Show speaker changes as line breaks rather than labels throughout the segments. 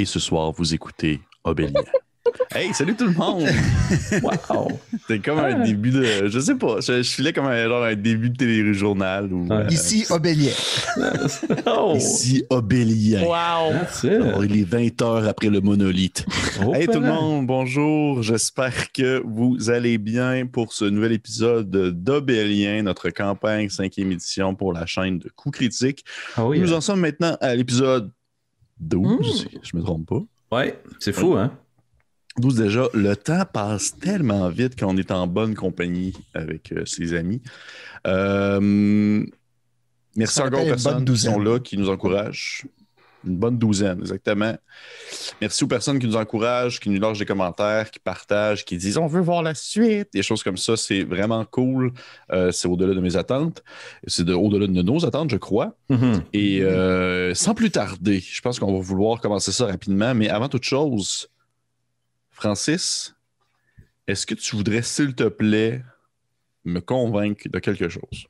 Et ce soir, vous écoutez Obélien. Hey, salut tout le monde! Wow! C'est comme un début de... Je sais pas, je filais comme un début de téléjournal. Ou,
Ici, Obélien.
Oh.
Ici, Obélien.
Wow!
Alors, il est 20 heures après le monolithe. Hey tout le monde, bonjour! J'espère que vous allez bien pour ce nouvel épisode d'Obélien, notre campagne 5e édition pour la chaîne de Coups Critiques.
Oh, yeah.
Nous en sommes maintenant à l'épisode 12, je me trompe pas.
Ouais, c'est fou, hein?
12 déjà, le temps passe tellement vite qu'on est en bonne compagnie avec ses amis. Merci encore aux personnes qui sont là, qui nous encouragent. Une bonne douzaine, exactement. Merci aux personnes qui nous encouragent, qui nous lâchent des commentaires, qui partagent, qui disent « On veut voir la suite ». Des choses comme ça, c'est vraiment cool. C'est au-delà de mes attentes. C'est au-delà de nos attentes, je crois.
Mm-hmm.
Et sans plus tarder, je pense qu'on va vouloir commencer ça rapidement. Mais avant toute chose, Francis, est-ce que tu voudrais, s'il te plaît, me convaincre de quelque chose?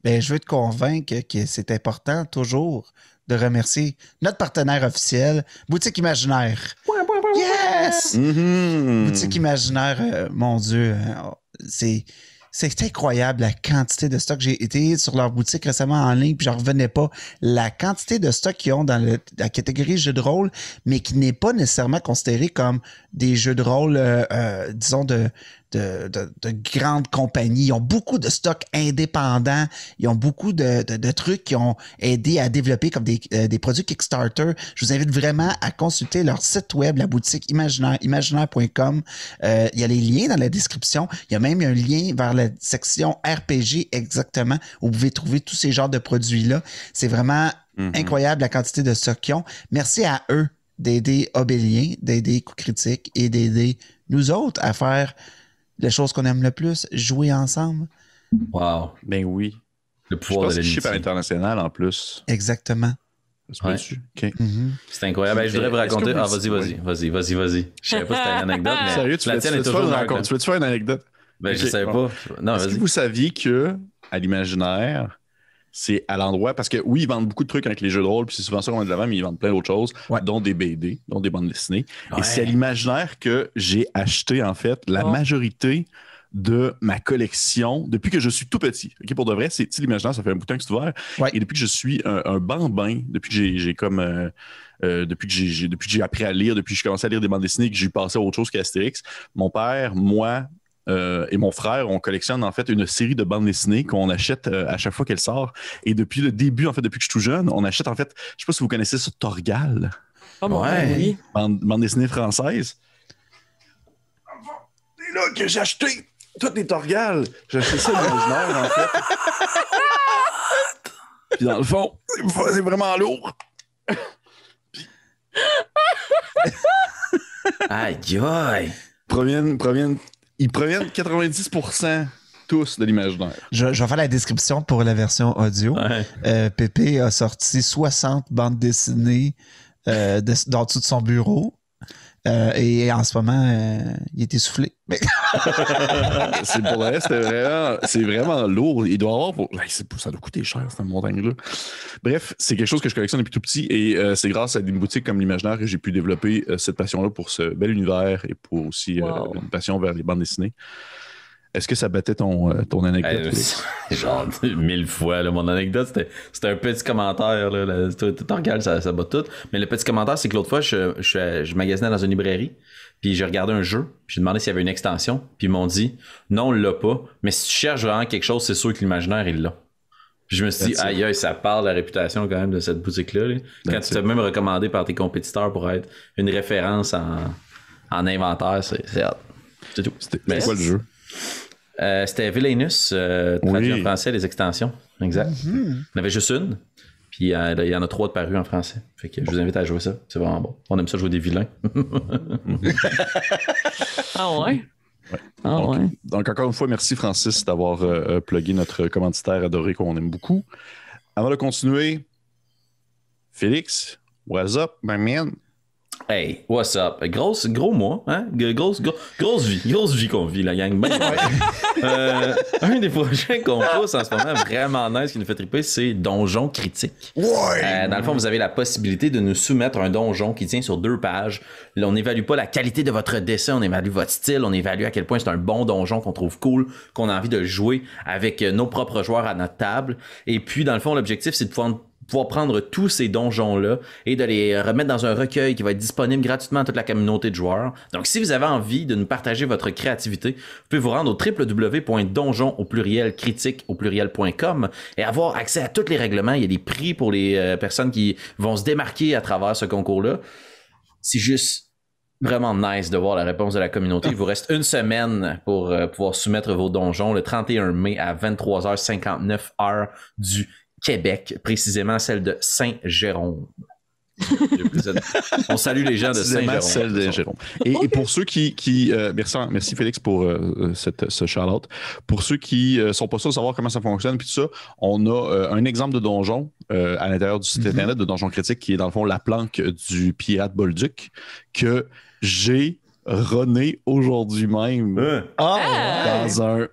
Ben, je veux te convaincre que c'est important toujours de remercier notre partenaire officiel, Boutique Imaginaire. Yes!
Mm-hmm.
Boutique Imaginaire, mon Dieu, c'est incroyable la quantité de stock. J'ai été sur leur boutique récemment en ligne, puis j'en revenais pas. La quantité de stock qu'ils ont dans la catégorie jeux de rôle, mais qui n'est pas nécessairement considéré comme des jeux de rôle, disons, de grandes compagnies. Ils ont beaucoup de stocks indépendants. Ils ont beaucoup de trucs qui ont aidé à développer comme des produits Kickstarter. Je vous invite vraiment à consulter leur site web, la boutique imaginaire.com. Il y a les liens dans la description. Il y a même un lien vers la section RPG exactement où vous pouvez trouver tous ces genres de produits-là. C'est vraiment incroyable la quantité de stocks qu'ils ont. Merci à eux d'aider Obélien, d'aider Coups Critiques et d'aider nous autres à faire les choses qu'on aime le plus, jouer ensemble.
Wow.
Ben oui.
Le pouvoir de l'amitié.
Je suis à l'international en plus.
Exactement.
Ouais.
Okay. C'est incroyable. Ben, je voudrais vous raconter. Ah, vas-y. Je savais pas si c'était une anecdote, mais
sérieux, tu veux-tu faire une anecdote?
Ben, okay. Je savais pas. Non,
est-ce que vous saviez que à l'imaginaire, c'est à l'endroit, parce que oui, ils vendent beaucoup de trucs avec les jeux de rôle, puis c'est souvent ça qu'on met de l'avant, mais ils vendent plein d'autres choses, dont des BD, dont des bandes dessinées. Ouais. Et c'est à l'imaginaire que j'ai acheté, en fait, la majorité de ma collection depuis que je suis tout petit. Okay, pour de vrai, c'est l'imaginaire, ça fait un bout de temps que c'est ouvert. Ouais. Et depuis que je suis un bambin, depuis que j'ai comme... depuis que j'ai appris à lire, depuis que j'ai commencé à lire des bandes dessinées, que j'ai passé à autre chose qu'Astérix, mon père, moi... et mon frère, on collectionne en fait une série de bandes dessinées qu'on achète à chaque fois qu'elle sort. Et depuis le début, en fait, depuis que je suis tout jeune, on achète en fait, je sais pas si vous connaissez ça, Torgal.
Ah oh, oui.
Bande dessinée française. C'est là que j'ai acheté toutes les Torgal. J'ai acheté ça à l'imaginaire, en fait. Puis dans le fond, c'est vraiment lourd.
Aïe aïe.
Ils proviennent 90% tous de l'imaginaire.
Je vais faire la description pour la version audio. Ouais. Pépé a sorti 60 bandes dessinées dans tout son bureau. Et en ce moment, il est essoufflé. Mais...
c'est pour le reste, c'est vraiment lourd. Il doit avoir ça doit coûter cher, cette montagne-là. Bref, c'est quelque chose que je collectionne depuis tout petit et c'est grâce à une boutique comme l'Imaginaire que j'ai pu développer cette passion-là pour ce bel univers et pour aussi une passion vers les bandes dessinées. Est-ce que ça battait ton anecdote?
Genre 1000 fois. Là, mon anecdote, c'était un petit commentaire. Tu regardes, ça bat tout. Mais le petit commentaire, c'est que l'autre fois, je magasinais dans une librairie. Puis j'ai regardé un jeu. J'ai demandé s'il y avait une extension. Puis ils m'ont dit, non, on l'a pas. Mais si tu cherches vraiment quelque chose, c'est sûr que l'imaginaire, il l'a. Puis je me suis dit, aïe, ça parle de la réputation quand même de cette boutique-là. Là. Quand tu t'es même recommandé par tes compétiteurs pour être une référence en inventaire, c'est hâte. C'est tout.
C'était quoi le jeu?
C'était Villainous, traduit en français, les extensions. Exact. Il y en avait juste une. Puis il y en a 3 de paru en français. Fait que je vous invite à jouer ça. C'est vraiment bon. On aime ça jouer des vilains.
Ah ouais?
Donc, encore une fois, merci Francis d'avoir plugué notre commanditaire adoré qu'on aime beaucoup. Avant de continuer, Félix, what's up, my man?
Hey, what's up? Gros mois, hein? Grosse vie qu'on vit, la gang. Un des projets qu'on pousse en ce moment, vraiment nice, qui nous fait triper, c'est Donjon Critique.
Ouais!
Dans le fond, vous avez la possibilité de nous soumettre un donjon qui tient sur 2 pages. Là, on n'évalue pas la qualité de votre dessin, on évalue votre style, on évalue à quel point c'est un bon donjon qu'on trouve cool, qu'on a envie de jouer avec nos propres joueurs à notre table. Et puis, dans le fond, l'objectif, c'est de pouvoir prendre tous ces donjons-là et de les remettre dans un recueil qui va être disponible gratuitement à toute la communauté de joueurs. Donc, si vous avez envie de nous partager votre créativité, vous pouvez vous rendre au www.donjon.critique.com et avoir accès à tous les règlements. Il y a des prix pour les personnes qui vont se démarquer à travers ce concours-là. C'est juste vraiment nice de voir la réponse de la communauté. Il vous reste 1 semaine pour pouvoir soumettre vos donjons le 31 mai à 23h59 heure du Québec, précisément celle de Saint-Jérôme. On salue les gens de Saint-Jérôme.
Celle de Jérôme. Et pour ceux qui merci Félix pour ce shout-out. Pour ceux qui sont pas sûrs de savoir comment ça fonctionne, puis tout ça, on a un exemple de donjon à l'intérieur du site internet de Donjon Critique qui est dans le fond la planque du pirate Bolduc que j'ai runné aujourd'hui même dans un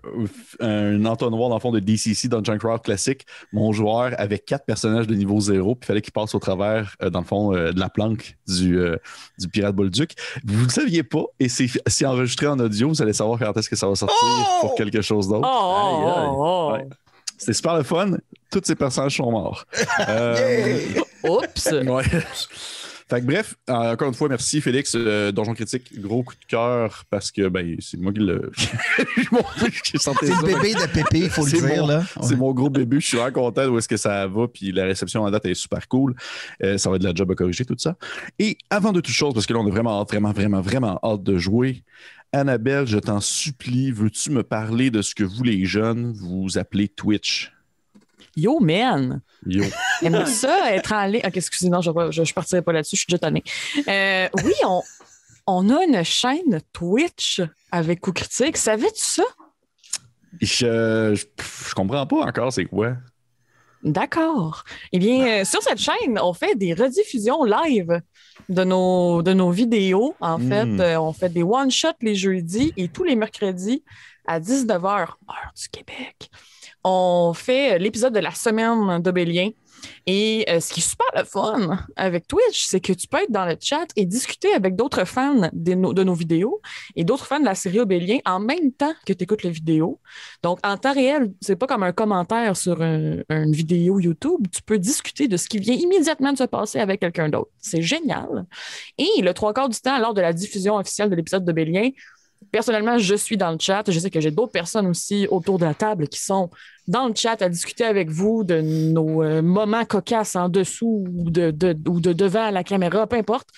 entonnoir dans le fond de DCC Dungeon Crawl classique. Mon joueur avait 4 personnages de niveau 0 puis il fallait qu'il passe au travers dans le fond de la planque du pirate Bolduc. Vous ne le saviez pas et c'est enregistré en audio. Vous allez savoir quand est-ce que ça va sortir pour quelque chose d'autre. Ouais. C'était super le fun. Tous ces personnages sont morts.
Oups!
Ouais. Fait que bref, encore une fois, merci Félix. Donjon Critique, gros coup de cœur parce que c'est moi qui le.
C'est le bébé de Pépé, il faut le dire. Là.
C'est mon gros bébé. Je suis vraiment content d'où est-ce que ça va. Puis la réception en date est super cool. Ça va être de la job à corriger tout ça. Et avant de toute chose, parce que là, on a vraiment hâte de jouer. Annabelle, je t'en supplie, veux-tu me parler de ce que vous, les jeunes, vous appelez Twitch?
Yo, man!
Yo.
J'aime ça, être en ligne. Ok, excusez, non, je partirai pas là-dessus, je suis déjà tannée. Oui, on a une chaîne Twitch avec Coup Critique. Savais-tu ça?
Je comprends pas encore c'est quoi.
D'accord. Eh bien, sur cette chaîne, on fait des rediffusions live de nos vidéos. En fait, on fait des one-shots les jeudis et tous les mercredis à 19h, heure du Québec. On fait l'épisode de la semaine d'Obélien. Et ce qui est super le fun avec Twitch, c'est que tu peux être dans le chat et discuter avec d'autres fans de nos vidéos et d'autres fans de la série Obélien en même temps que tu écoutes la vidéo. Donc, en temps réel, c'est pas comme un commentaire sur une vidéo YouTube. Tu peux discuter de ce qui vient immédiatement de se passer avec quelqu'un d'autre. C'est génial. Et le 3/4 du temps, lors de la diffusion officielle de l'épisode d'Obélien, personnellement, je suis dans le chat. Je sais que j'ai d'autres personnes aussi autour de la table qui sont dans le chat à discuter avec vous de nos moments cocasses en dessous ou de devant la caméra, peu importe.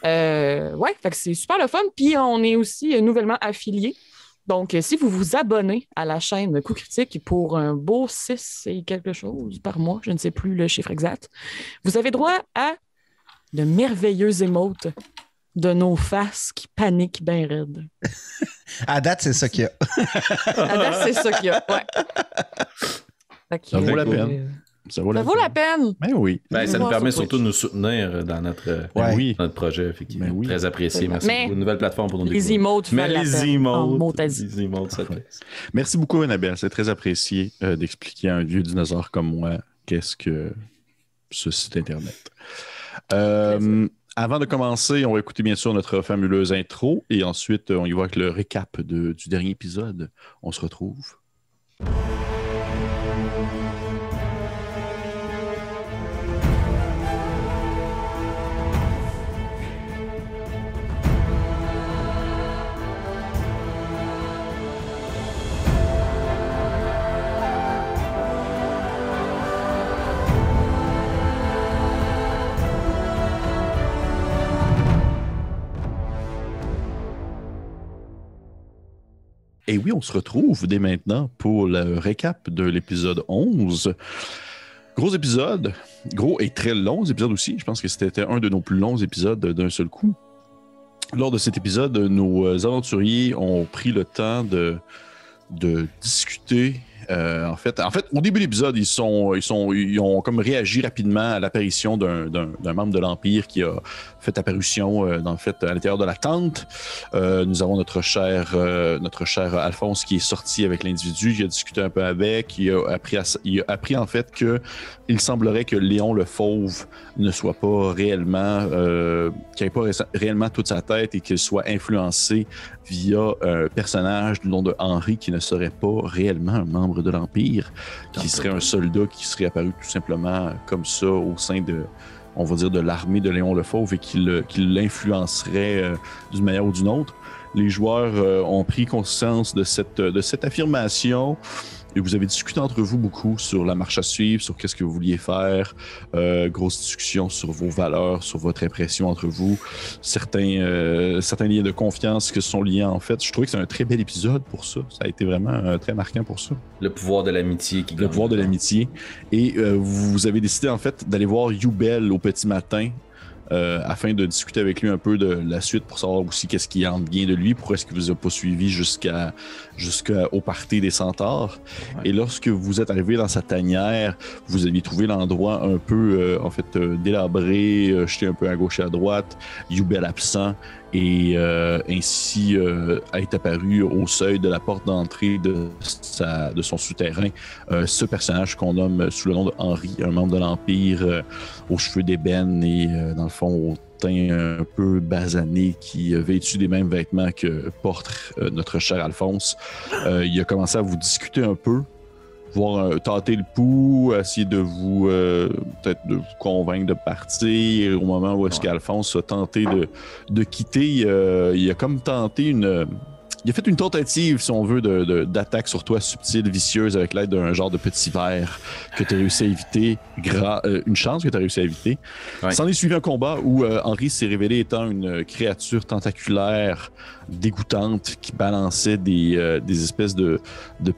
Ouais, fait que c'est super le fun. Puis on est aussi nouvellement affiliés. Donc, si vous vous abonnez à la chaîne Coup Critique pour un beau 6 et quelque chose par mois, je ne sais plus le chiffre exact, vous avez droit à de merveilleux émotes de nos faces qui paniquent bien raide.
À date, c'est ça qu'il y a.
À date, c'est ça qu'il y a, ouais.
Ça vaut la peine. Ça vaut la peine. Ben oui.
Ça nous permet surtout de nous soutenir dans notre projet, effectivement. Ben oui. Très apprécié. Merci pour une nouvelle plateforme pour nous découvrir.
Les emotes,
les emotes, ça fait.
Merci beaucoup, Annabelle. C'est très apprécié d'expliquer à un vieux dinosaure comme moi qu'est-ce que ce site Internet. Avant de commencer, on va écouter bien sûr notre fabuleuse intro et ensuite on y va avec le récap du dernier épisode. On se retrouve. Et oui, on se retrouve dès maintenant pour le récap de l'épisode 11. Gros épisode, gros et très long épisode aussi. Je pense que c'était un de nos plus longs épisodes d'un seul coup. Lors de cet épisode, nos aventuriers ont pris le temps de discuter En fait, au début de l'épisode, ils ont comme réagi rapidement à l'apparition d'un membre de l'Empire qui a fait apparition à l'intérieur de la tente. Nous avons notre cher Alphonse qui est sorti avec l'individu, qui a discuté un peu avec, il a appris en fait que il semblerait que Léon le Fauve ne soit pas réellement, qu'il n'ait pas réellement toute sa tête et qu'il soit influencé via un personnage du nom de Henri qui ne serait pas réellement un membre de l'Empire, qui serait un soldat qui serait apparu tout simplement comme ça au sein de, on va dire, de l'armée de Léon le Fauve et qui l'influencerait d'une manière ou d'une autre. Les joueurs ont pris conscience de cette affirmation. Et vous avez discuté entre vous beaucoup sur la marche à suivre, sur qu'est-ce que vous vouliez faire, grosse discussion sur vos valeurs, sur votre impression entre vous, certains liens de confiance qui sont liés en fait. Je trouvais que c'est un très bel épisode pour ça. Ça a été vraiment très marquant pour ça.
Le pouvoir de l'amitié qui gagne.
Le pouvoir de l'amitié. Et vous avez décidé en fait d'aller voir Youbel au petit matin. Afin de discuter avec lui un peu de la suite pour savoir aussi qu'est-ce qui en vient de lui, pourquoi est-ce qu'il vous a pas suivi jusqu'au party des centaures. Ouais. Et lorsque vous êtes arrivé dans sa tanière, vous aviez trouvé l'endroit un peu délabré, jeté un peu à gauche et à droite, Youbel absent, et ainsi est apparu au seuil de la porte d'entrée de son souterrain ce personnage qu'on nomme sous le nom de Henri, un membre de l'Empire aux cheveux d'ébène et dans le fond au teint un peu basané qui vêtu des mêmes vêtements que porte notre cher Alphonse. Il a commencé à vous discuter un peu, tâter le pouls, essayer de vous peut-être de vous convaincre de partir. Au moment où est-ce qu'Alphonse a tenté de quitter, il a comme tenté il a fait une tentative, si on veut, d'attaque sur toi subtile, vicieuse, avec l'aide d'un genre de petit verre que tu as réussi à éviter. Une chance que tu as réussi à éviter. Ouais. S'en est suivi un combat où Henri s'est révélé étant une créature tentaculaire dégoûtante qui balançait des espèces de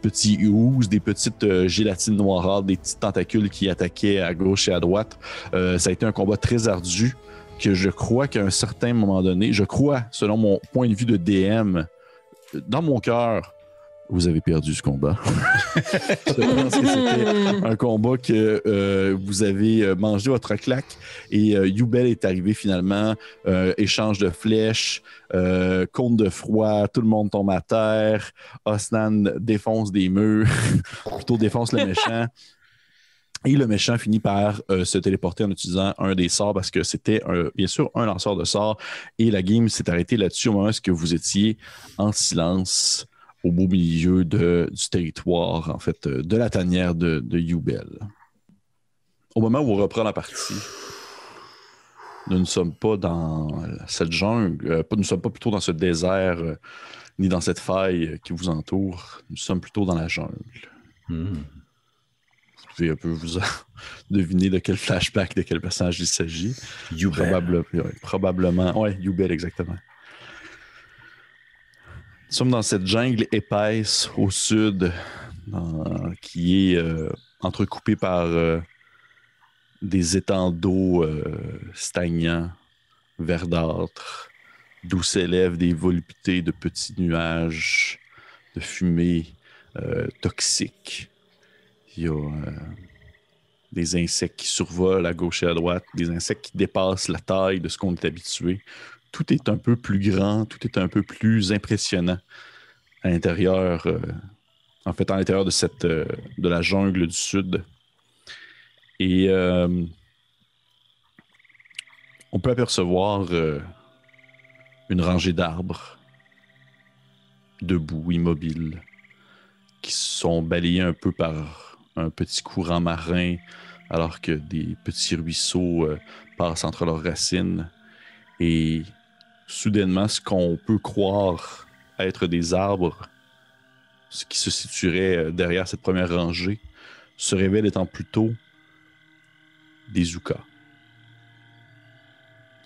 petits ouzes, des petites gélatines noirâtres, des petits tentacules qui attaquaient à gauche et à droite. Ça a été un combat très ardu que je crois qu'à un certain moment donné, selon mon point de vue de DM, dans mon cœur, vous avez perdu ce combat. Je pense que c'était un combat que vous avez mangé votre claque et Youbel est arrivé finalement, échange de flèches, cône de froid, tout le monde tombe à terre, Osnan défonce des murs, plutôt défonce le méchant. Et le méchant finit par se téléporter en utilisant un des sorts parce que c'était bien sûr un lanceur de sorts. Et la game s'est arrêtée là-dessus au moment où vous étiez en silence au beau milieu du territoire, en fait, de la tanière de Youbel. Au moment où on reprend la partie, nous ne sommes pas dans cette jungle, nous ne sommes pas plutôt dans ce désert, ni dans cette faille qui vous entoure. Nous sommes plutôt dans la jungle. Vous pouvez un peu vous deviner de quel flashback, de quel personnage il s'agit.
Youbel.
Probablement. Oui, Youbel, exactement. Nous sommes dans cette jungle épaisse au sud, qui est entrecoupée par des étangs d'eau stagnants, verdâtres, d'où s'élèvent des voluptés de petits nuages de fumée toxiques. Il y a des insectes qui survolent à gauche et à droite, des insectes qui dépassent la taille de ce qu'on est habitué. Tout est un peu plus grand, tout est un peu plus impressionnant à l'intérieur, à l'intérieur de la jungle du sud. Et on peut apercevoir une rangée d'arbres debout, immobiles, qui sont balayés un peu par un petit courant marin, alors que des petits ruisseaux passent entre leurs racines. Et soudainement, ce qu'on peut croire être des arbres, ce qui se situerait derrière cette première rangée, se révèle étant plutôt des Ukas.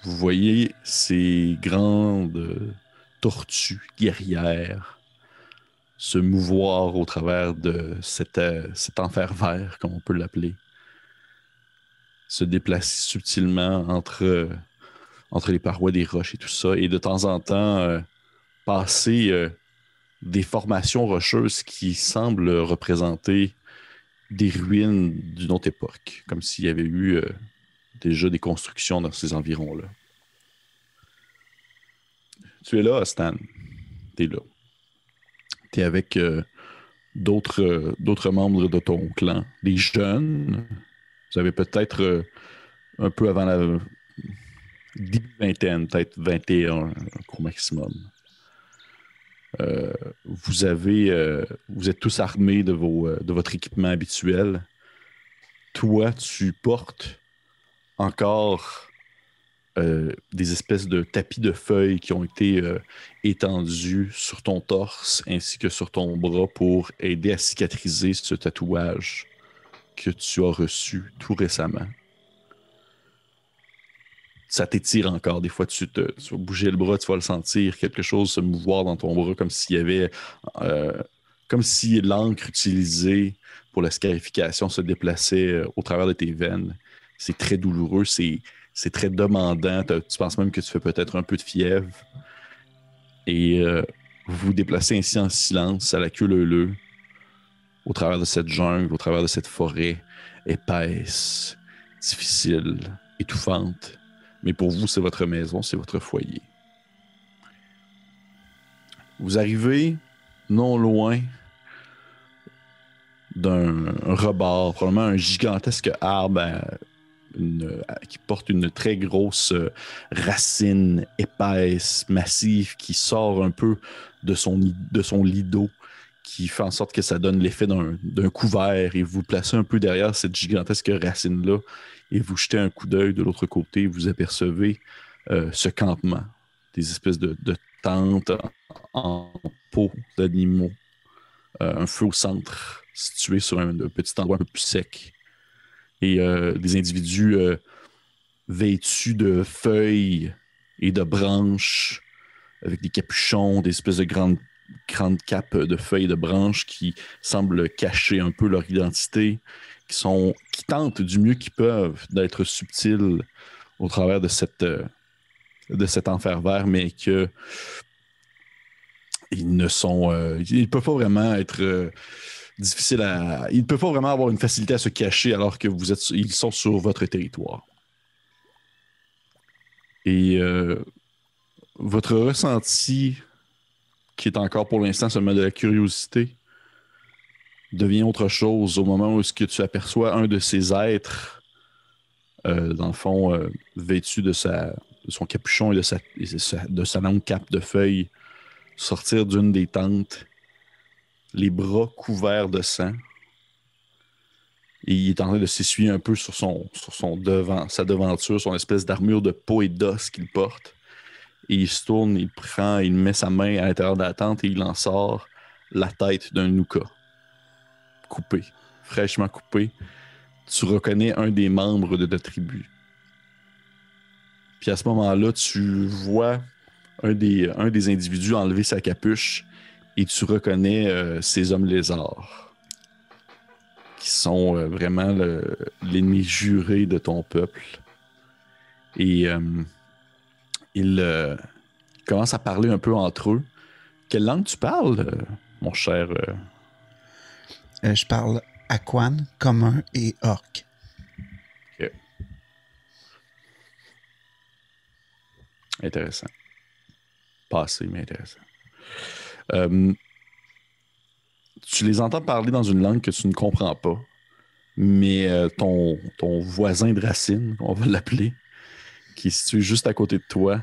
Vous voyez ces grandes tortues guerrières se mouvoir au travers de cet enfer vert, comme on peut l'appeler, se déplacer subtilement entre les parois des roches et tout ça, et de temps en temps passer des formations rocheuses qui semblent représenter des ruines d'une autre époque, comme s'il y avait eu déjà des constructions dans ces environs-là. Tu es là, Stan. Tu es là. Tu es avec d'autres membres de ton clan, des jeunes. Vous avez peut-être un peu avant la début vingtaine, peut-être 21 au maximum. Vous êtes tous armés de votre équipement habituel. Toi, tu portes encore des espèces de tapis de feuilles qui ont été étendus sur ton torse ainsi que sur ton bras pour aider à cicatriser ce tatouage que tu as reçu tout récemment. Ça t'étire encore. Des fois, tu vas bouger le bras, tu vas le sentir, quelque chose se mouvoir dans ton bras comme s'il y avait... comme si l'encre utilisée pour la scarification se déplaçait au travers de tes veines. C'est très douloureux, c'est très demandant. Tu penses même que tu fais peut-être un peu de fièvre. Et vous vous déplacez ainsi en silence, à la queue leu-leu, au travers de cette jungle, au travers de cette forêt épaisse, difficile, étouffante. Mais pour vous, c'est votre maison, c'est votre foyer. Vous arrivez non loin d'un rebord, probablement un gigantesque arbre qui porte une très grosse racine épaisse, massive, qui sort un peu de son lit d'eau, qui fait en sorte que ça donne l'effet d'un couvert, et vous placez un peu derrière cette gigantesque racine-là, et vous jetez un coup d'œil de l'autre côté, vous apercevez ce campement, des espèces de tentes en peau d'animaux, un feu au centre, situé sur un petit endroit un peu plus sec, et des individus vêtus de feuilles et de branches, avec des capuchons, des espèces de grandes capes de feuilles et de branches qui semblent cacher un peu leur identité, qui tentent du mieux qu'ils peuvent d'être subtils au travers de cet enfer vert, mais que ils ne peuvent pas vraiment être ils ne peuvent pas vraiment avoir une facilité à se cacher alors que ils sont sur votre territoire. Et votre ressenti, qui est encore pour l'instant seulement de la curiosité, devient autre chose au moment où tu aperçois un de ces êtres, dans le fond, vêtu de son capuchon et de sa longue cape de feuilles, sortir d'une des tentes, les bras couverts de sang. Et il est en train de s'essuyer un peu sur sa devanture, son espèce d'armure de peau et d'os qu'il porte. Et il se tourne, il met sa main à l'intérieur de la tente et il en sort la tête d'un Nuka. Coupé, fraîchement coupé. Tu reconnais un des membres de ta tribu. Puis à ce moment-là, tu vois un des individus enlever sa capuche et tu reconnais ces hommes lézards qui sont vraiment l'ennemi juré de ton peuple. Et ils commencent à parler un peu entre eux. Quelle langue tu parles, mon cher?
Je parle Aquan, commun et orc.
OK. Intéressant. Pas assez, mais intéressant. Tu les entends parler dans une langue que tu ne comprends pas, mais ton voisin de racine, on va l'appeler, qui est situé juste à côté de toi,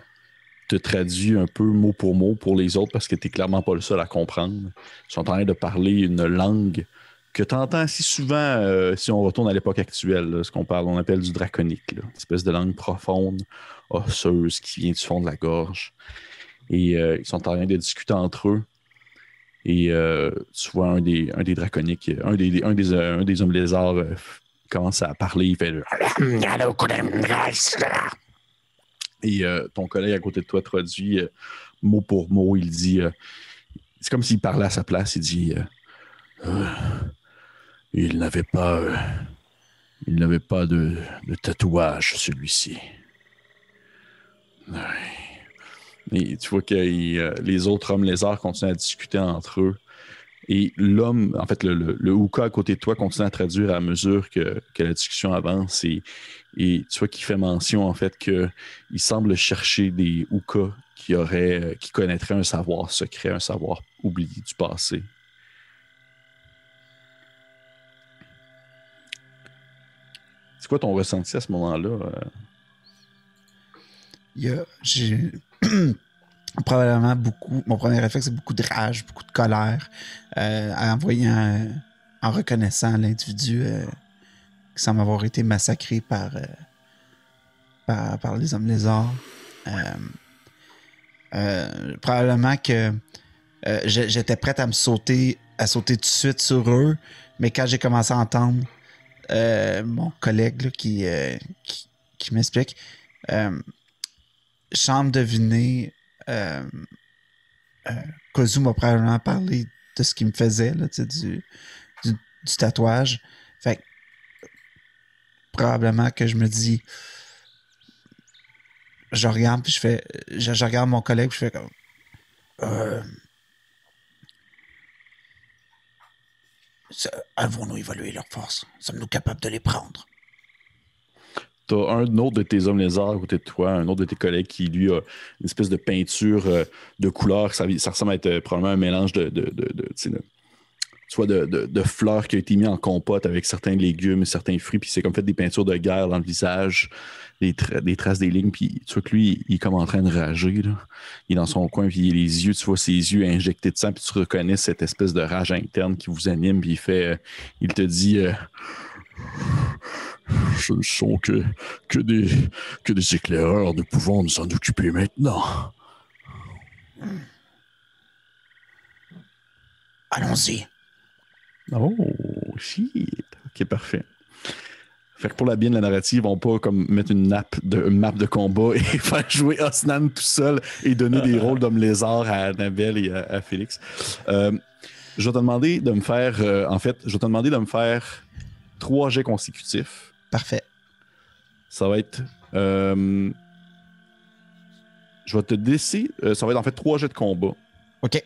te traduit un peu mot pour les autres parce que tu n'es clairement pas le seul à comprendre. Ils sont en train de parler une langue que tu entends si souvent si on retourne à l'époque actuelle, là, on appelle du draconique, là, une espèce de langue profonde, osseuse, qui vient du fond de la gorge. Et ils sont en train de discuter entre eux. Et tu vois un des draconiques, un des hommes lézards commence à parler, il fait et ton collègue à côté de toi traduit mot pour mot, il dit c'est comme s'il parlait à sa place, il dit il n'avait pas de tatouage, celui-ci. Et tu vois que les autres hommes lézards continuent à discuter entre eux. Et l'homme, en fait, le Hooka à côté de toi continue à traduire à mesure que la discussion avance. Et tu vois qu'il fait mention, en fait, qu'il semble chercher des Hookas qui connaîtraient un savoir secret, un savoir oublié du passé. C'est quoi ton ressenti à ce moment-là?
J'ai probablement beaucoup. Mon premier réflexe, c'est beaucoup de rage, beaucoup de colère en reconnaissant l'individu qui semble avoir été massacré par les hommes lézards. Probablement que j'étais prête à sauter tout de suite sur eux, mais quand j'ai commencé à entendre mon collègue là, qui m'explique, je semble deviner Kozu m'a probablement parlé de ce qu'il me faisait là, du tatouage. Fait que, probablement que je me dis, je regarde puis je regarde mon collègue puis je fais comme allons-nous évaluer leurs forces? Sommes-nous capables de les prendre?
T'as un autre de tes hommes lézards à côté de toi, un autre de tes collègues qui, lui, a une espèce de peinture de couleur. Ça ressemble à être probablement un mélange soit de fleurs qui a été mis en compote avec certains légumes et certains fruits, puis c'est comme fait des peintures de guerre dans le visage, des traces des lignes, puis tu vois que lui, il est comme en train de rager, là. Il est dans son coin, puis les yeux, tu vois ses yeux injectés de sang, puis tu reconnais cette espèce de rage interne qui vous anime, puis il te dit... ce ne sont que des éclaireurs, nous pouvons nous en occuper maintenant.
Allons-y.
Oh, shit. Ok, parfait. Fait que pour la bien de la narrative, on peut comme mettre une map de combat et faire jouer Osnan tout seul et donner des rôles d'homme lézard à Annabelle et à Félix. Je vais te demander de me faire... je vais te demander de me faire 3 jets consécutifs.
Parfait.
Ça va être... je vais te laisser... ça va être en fait 3 jets de combat.
OK.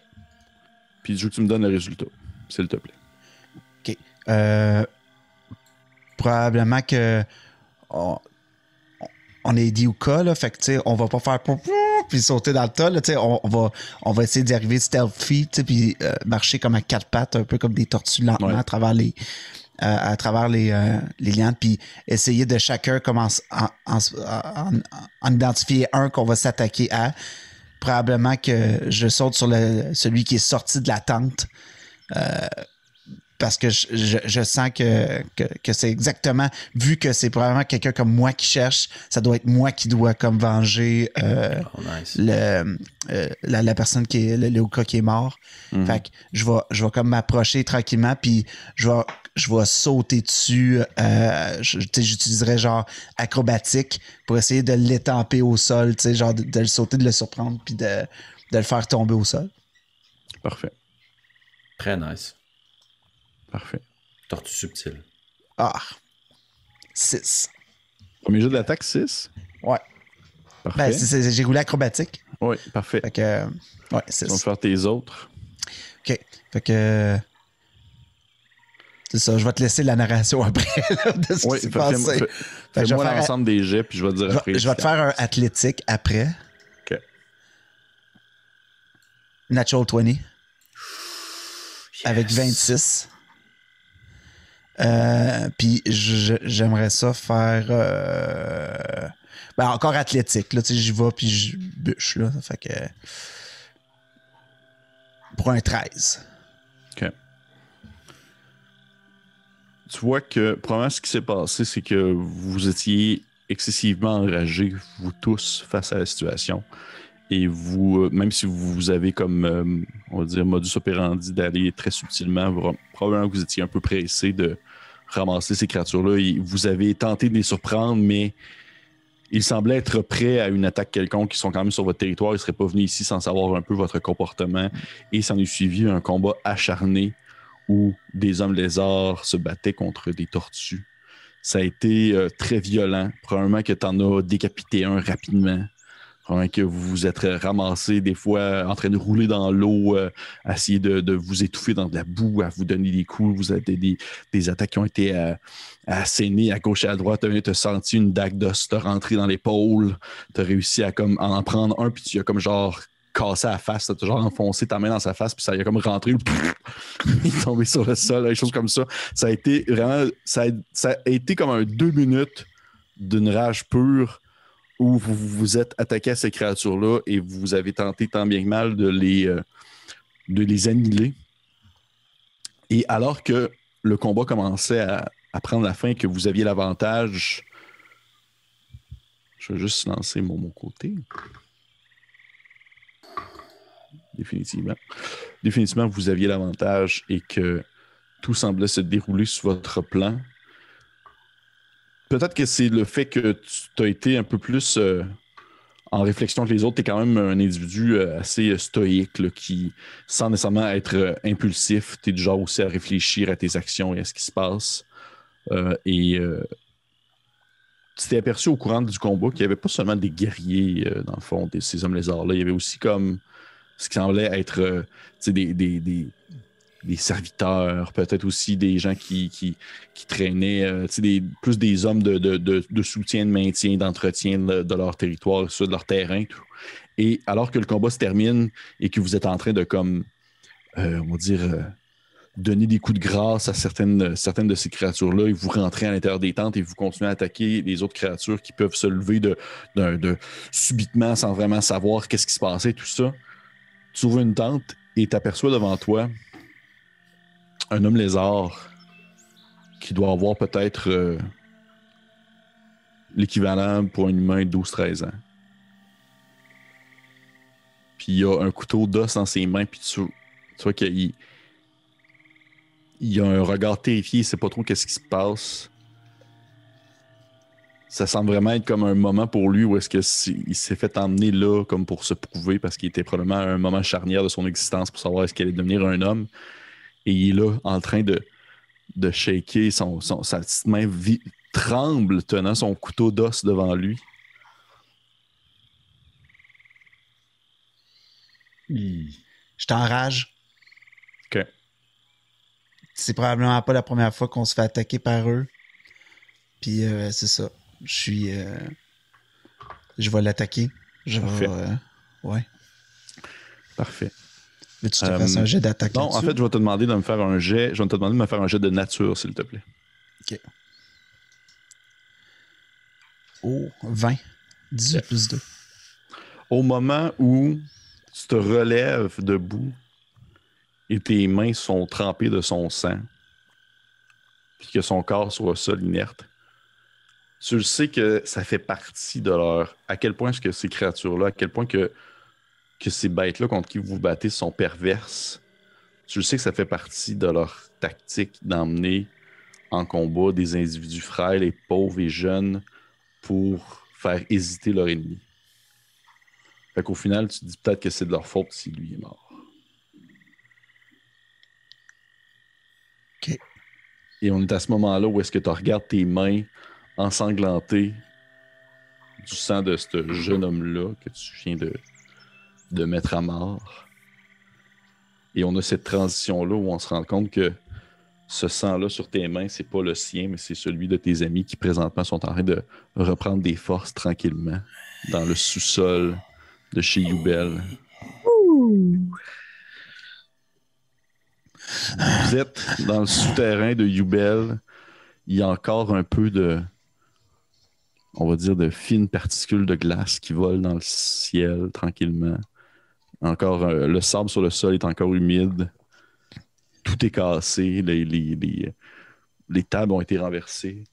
Puis je veux que tu me donnes le résultat, s'il te plaît.
OK. Probablement que... On est dit au cas, là, fait que, tu sais, on va pas faire puis sauter dans le tas, là, tu sais, on va essayer d'y arriver stealthy, tu sais, puis marcher comme à 4 pattes, un peu comme des tortues lentement à travers les lianes, puis essayer de chacun comme en identifier un qu'on va s'attaquer à. Probablement que je saute sur celui qui est sorti de la tente, parce que je sens que c'est exactement, vu que c'est probablement quelqu'un comme moi qui cherche, ça doit être moi qui dois comme venger
nice.
la personne qui est le Hooka qui est mort. Mm-hmm. Fait que je vais comme m'approcher tranquillement, puis je vais sauter dessus. J'utiliserais genre acrobatique pour essayer de l'étamper au sol, genre de le sauter, de le surprendre, puis de le faire tomber au sol.
Parfait.
Très nice.
Parfait.
Tortue subtile.
6.
Premier jeu de l'attaque, 6?
Ouais.
Parfait.
Ben, j'ai roulé acrobatique.
Oui, parfait.
Fait que, ouais, 6.
Tu vas faire tes autres.
OK. Fait que... C'est ça, je vais te laisser la narration après là, de ce qui s'est passé.
Fais-moi l'ensemble des jets, puis je vais te dire après.
Je vais te faire un athlétique après.
OK.
Natural 20. Yes. Avec 26. Puis j'aimerais ça faire encore athlétique. Là, j'y vais puis je bûche. Là, ça fait que pour un 13.
OK. Tu vois que probablement ce qui s'est passé, c'est que vous étiez excessivement enragés, vous tous, face à la situation. Et vous, même si vous avez comme, on va dire, modus operandi d'aller très subtilement, probablement que vous étiez un peu pressé de ramasser ces créatures-là. Et vous avez tenté de les surprendre, mais ils semblaient être prêts à une attaque quelconque. Ils sont quand même sur votre territoire. Ils ne seraient pas venus ici sans savoir un peu votre comportement. Et s'en est suivi un combat acharné où des hommes lézards se battaient contre des tortues. Ça a été très violent. Probablement que tu en as décapité un rapidement. Probablement que vous vous êtes ramassé des fois en train de rouler dans l'eau, à essayer de vous étouffer dans de la boue, à vous donner des coups. Vous avez des attaques qui ont été assénées à gauche et à droite. Tu as senti une dague d'os te rentrer dans l'épaule. Tu as réussi à en prendre un, puis tu as comme genre cassé la face. Tu as genre enfoncé ta main dans sa face, puis ça y a comme rentré. Il est tombé sur le sol, des choses comme ça. Ça a été vraiment... Ça a été comme un 2 minutes d'une rage pure où vous vous êtes attaqué à ces créatures-là et vous avez tenté tant bien que mal de les annihiler. Et alors que le combat commençait à prendre la fin et que vous aviez l'avantage, je vais juste lancer mon côté. Définitivement, vous aviez l'avantage et que tout semblait se dérouler sous votre plan. Peut-être que c'est le fait que tu as été un peu plus en réflexion que les autres. Tu es quand même un individu assez stoïque là, qui, sans nécessairement être impulsif, tu es du genre aussi à réfléchir à tes actions et à ce qui se passe. Tu t'es aperçu au courant du combat qu'il n'y avait pas seulement des guerriers, dans le fond, ces hommes lézards-là. Il y avait aussi comme ce qui semblait être des serviteurs, peut-être aussi des gens qui traînaient, plus des hommes de soutien, de maintien, d'entretien de leur territoire, de leur terrain. Tout. Et alors que le combat se termine et que vous êtes en train de, comme, on va dire, donner des coups de grâce à certaines de ces créatures-là, et vous rentrez à l'intérieur des tentes et vous continuez à attaquer les autres créatures qui peuvent se lever de subitement sans vraiment savoir qu'est-ce qui se passait, tout ça. Tu ouvres une tente et t'aperçois devant toi un homme lézard qui doit avoir peut-être l'équivalent pour un humain de 12-13 ans. Puis il a un couteau d'os dans ses mains, puis tu vois qu'il a un regard terrifié, il sait pas trop qu'est-ce qui se passe. Ça semble vraiment être comme un moment pour lui où est-ce qu'il s'est fait emmener là comme pour se prouver, parce qu'il était probablement à un moment charnière de son existence pour savoir est-ce qu'il allait devenir un homme. Et il est là en train de shaker, sa petite main tremble tenant son couteau d'os devant lui.
Je t'enrage.
OK.
C'est probablement pas la première fois qu'on se fait attaquer par eux. Puis c'est ça. Je vais l'attaquer.
Parfait.
Ouais.
Parfait.
Veux-tu te fasses un jet d'attaque
Non,
là-dessus?
en fait, je vais te demander de me faire un jet. Je vais te demander de me faire un jet de nature, s'il te plaît.
OK. Oh, 20. 18 plus 2.
Au moment où tu te relèves debout et tes mains sont trempées de son sang, puis que son corps sur le sol inerte, tu le sais que ça fait partie de leur... À quel point est-ce que ces créatures-là, à quel point que ces bêtes-là contre qui vous vous battez sont perverses, tu le sais que ça fait partie de leur tactique d'emmener en combat des individus frêles et pauvres et jeunes pour faire hésiter leur ennemi. Fait qu'au final, tu te dis peut-être que c'est de leur faute si lui est mort.
OK.
Et on est à ce moment-là où est-ce que tu regardes tes mains ensanglantées du sang de ce jeune homme-là que tu viens de mettre à mort. Et on a cette transition-là où on se rend compte que ce sang-là sur tes mains, c'est pas le sien, mais c'est celui de tes amis qui présentement sont en train de reprendre des forces tranquillement dans le sous-sol de chez Yubel. Vous êtes dans le souterrain de Yubel. Il y a encore un peu de, on va dire, de fines particules de glace qui volent dans le ciel tranquillement. Encore, le sable sur le sol est encore humide. Tout est cassé. Les tables ont été renversées.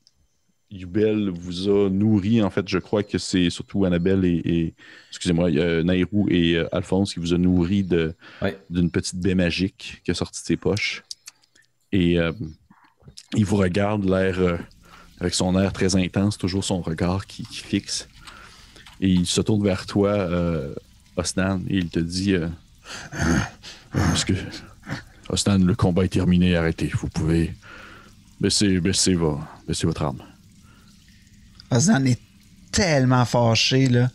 Yubel vous a nourri. En fait, je crois que c'est surtout Annabelle et excusez-moi, Nairou et Alphonse qui vous a nourri d'une petite baie magique qui a sorti de ses poches. Et il vous regarde, l'air avec son air très intense, toujours son regard qui fixe. Et il se tourne vers toi, Osnan, et il te dit Osnan, le combat est terminé, arrêtez. Vous pouvez baisser votre arme.
Osnan est tellement fâché, là.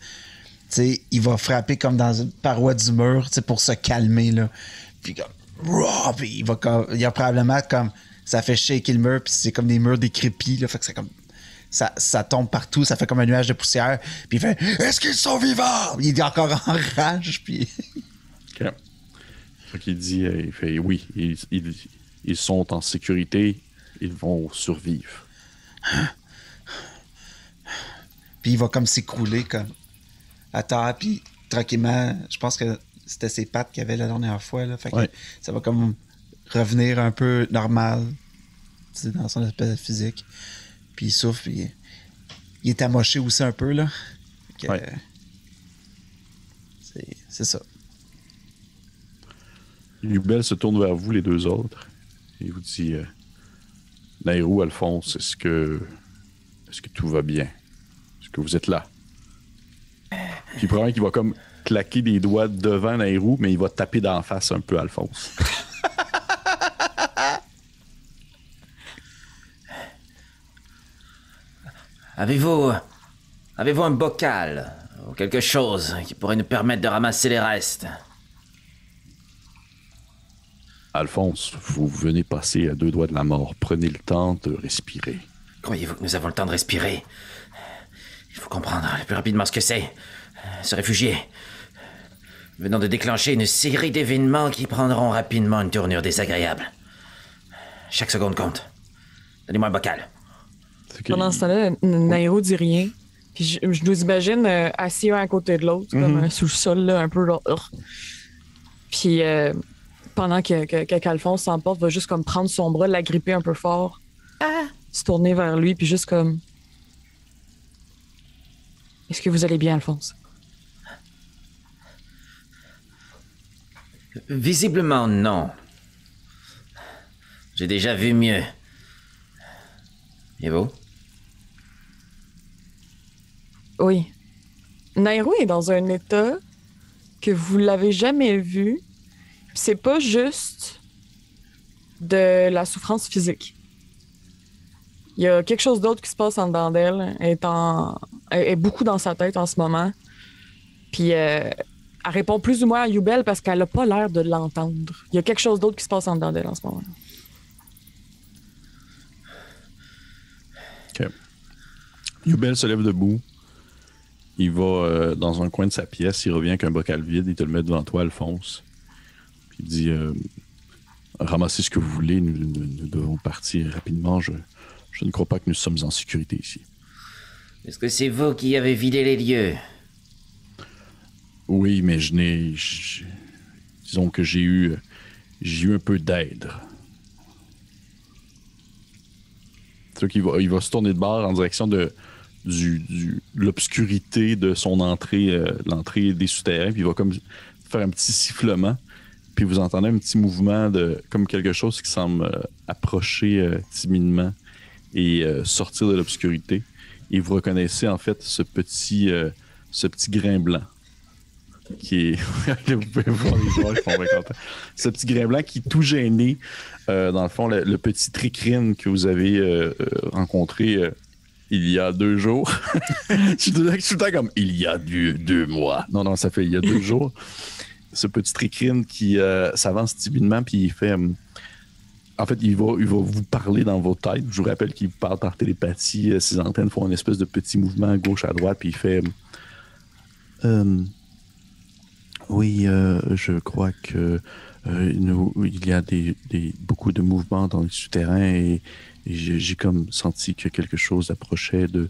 sais, il va frapper comme dans une paroi du mur, tu sais, pour se calmer, là. Puis comme, puis il y a probablement comme, ça fait shaker le mur, puis c'est comme des murs décrépits, là, fait que c'est comme, ça tombe partout, ça fait comme un nuage de poussière, puis il fait « Est-ce qu'ils sont vivants? » Il est encore en rage, puis...
OK. Fait qu'il dit, il fait « Oui, ils sont en sécurité, ils vont survivre. »
Puis il va comme s'écrouler comme à terre, puis tranquillement, je pense que c'était ses pattes qu'il avait la dernière fois, là, fait que ça va comme revenir un peu normal, tu sais, dans son aspect physique. Puis il souffle, puis il est amoché aussi un peu, là. Fait que, c'est ça.
Yubel se tourne vers vous, les deux autres, et vous dit Nairou, Alphonse, est-ce que tout va bien? Est-ce que vous êtes là? Puis probablement qu'il va comme claquer des doigts devant Nairou, mais il va taper d'en face un peu Alphonse.
Avez-vous un bocal ou quelque chose qui pourrait nous permettre de ramasser les restes?
Alphonse, vous venez passer à 2 doigts de la mort. Prenez le temps de respirer.
Croyez-vous que nous avons le temps de respirer? Il faut comprendre le plus rapidement ce que c'est. Se réfugier. Venons de déclencher une série d'événements qui prendront rapidement une tournure désagréable. Chaque seconde compte. Donnez-moi un bocal.
Pendant ce temps-là, Nairo dit rien. Puis je nous imagine assis un à côté de l'autre, comme un sous-sol, là, un peu genre. Puis pendant qu'Alphonse s'emporte, va juste comme prendre son bras, l'agripper un peu fort, se tourner vers lui, puis juste comme. Est-ce que vous allez bien, Alphonse?
Visiblement, non. J'ai déjà vu mieux. Et vous?
Oui. Nairou est dans un état que vous l'avez jamais vu. C'est pas juste de la souffrance physique. Il y a quelque chose d'autre qui se passe en dedans d'elle. Elle est beaucoup dans sa tête en ce moment. Puis elle répond plus ou moins à Yubel parce qu'elle a pas l'air de l'entendre. Il y a quelque chose d'autre qui se passe en dedans d'elle en ce moment.
OK. Yubel se lève debout. Il va dans un coin de sa pièce. Il revient avec un bocal vide. Il te le met devant toi, Alphonse. Puis il dit ramassez ce que vous voulez. Nous devons partir rapidement. Je ne crois pas que nous sommes en sécurité ici.
Est-ce que c'est vous qui avez vidé les lieux?
Oui, mais disons que j'ai eu un peu d'aide. C'est qu'il va se tourner de bord en direction de l'obscurité de son entrée, l'entrée des souterrains, puis il va comme faire un petit sifflement, puis vous entendez un petit mouvement comme quelque chose qui semble approcher timidement et sortir de l'obscurité. Et vous reconnaissez en fait ce petit grain blanc qui est... vous pouvez voir les joueurs qui sont bien contents. Ce petit grain blanc qui est tout gêné. Dans le fond, le petit tricrine que vous avez rencontré il y a 2 jours. Je suis tout le temps comme il y a 2 mois. Non, ça fait il y a 2 jours. Ce petit tricrine qui s'avance timidement, puis il fait... en fait, il va vous parler dans vos têtes. Je vous rappelle qu'il vous parle par télépathie. Ses antennes font une espèce de petit mouvement à gauche, à droite, puis il fait... oui, je crois que il y a beaucoup de mouvements dans le souterrain et j'ai comme senti que quelque chose approchait de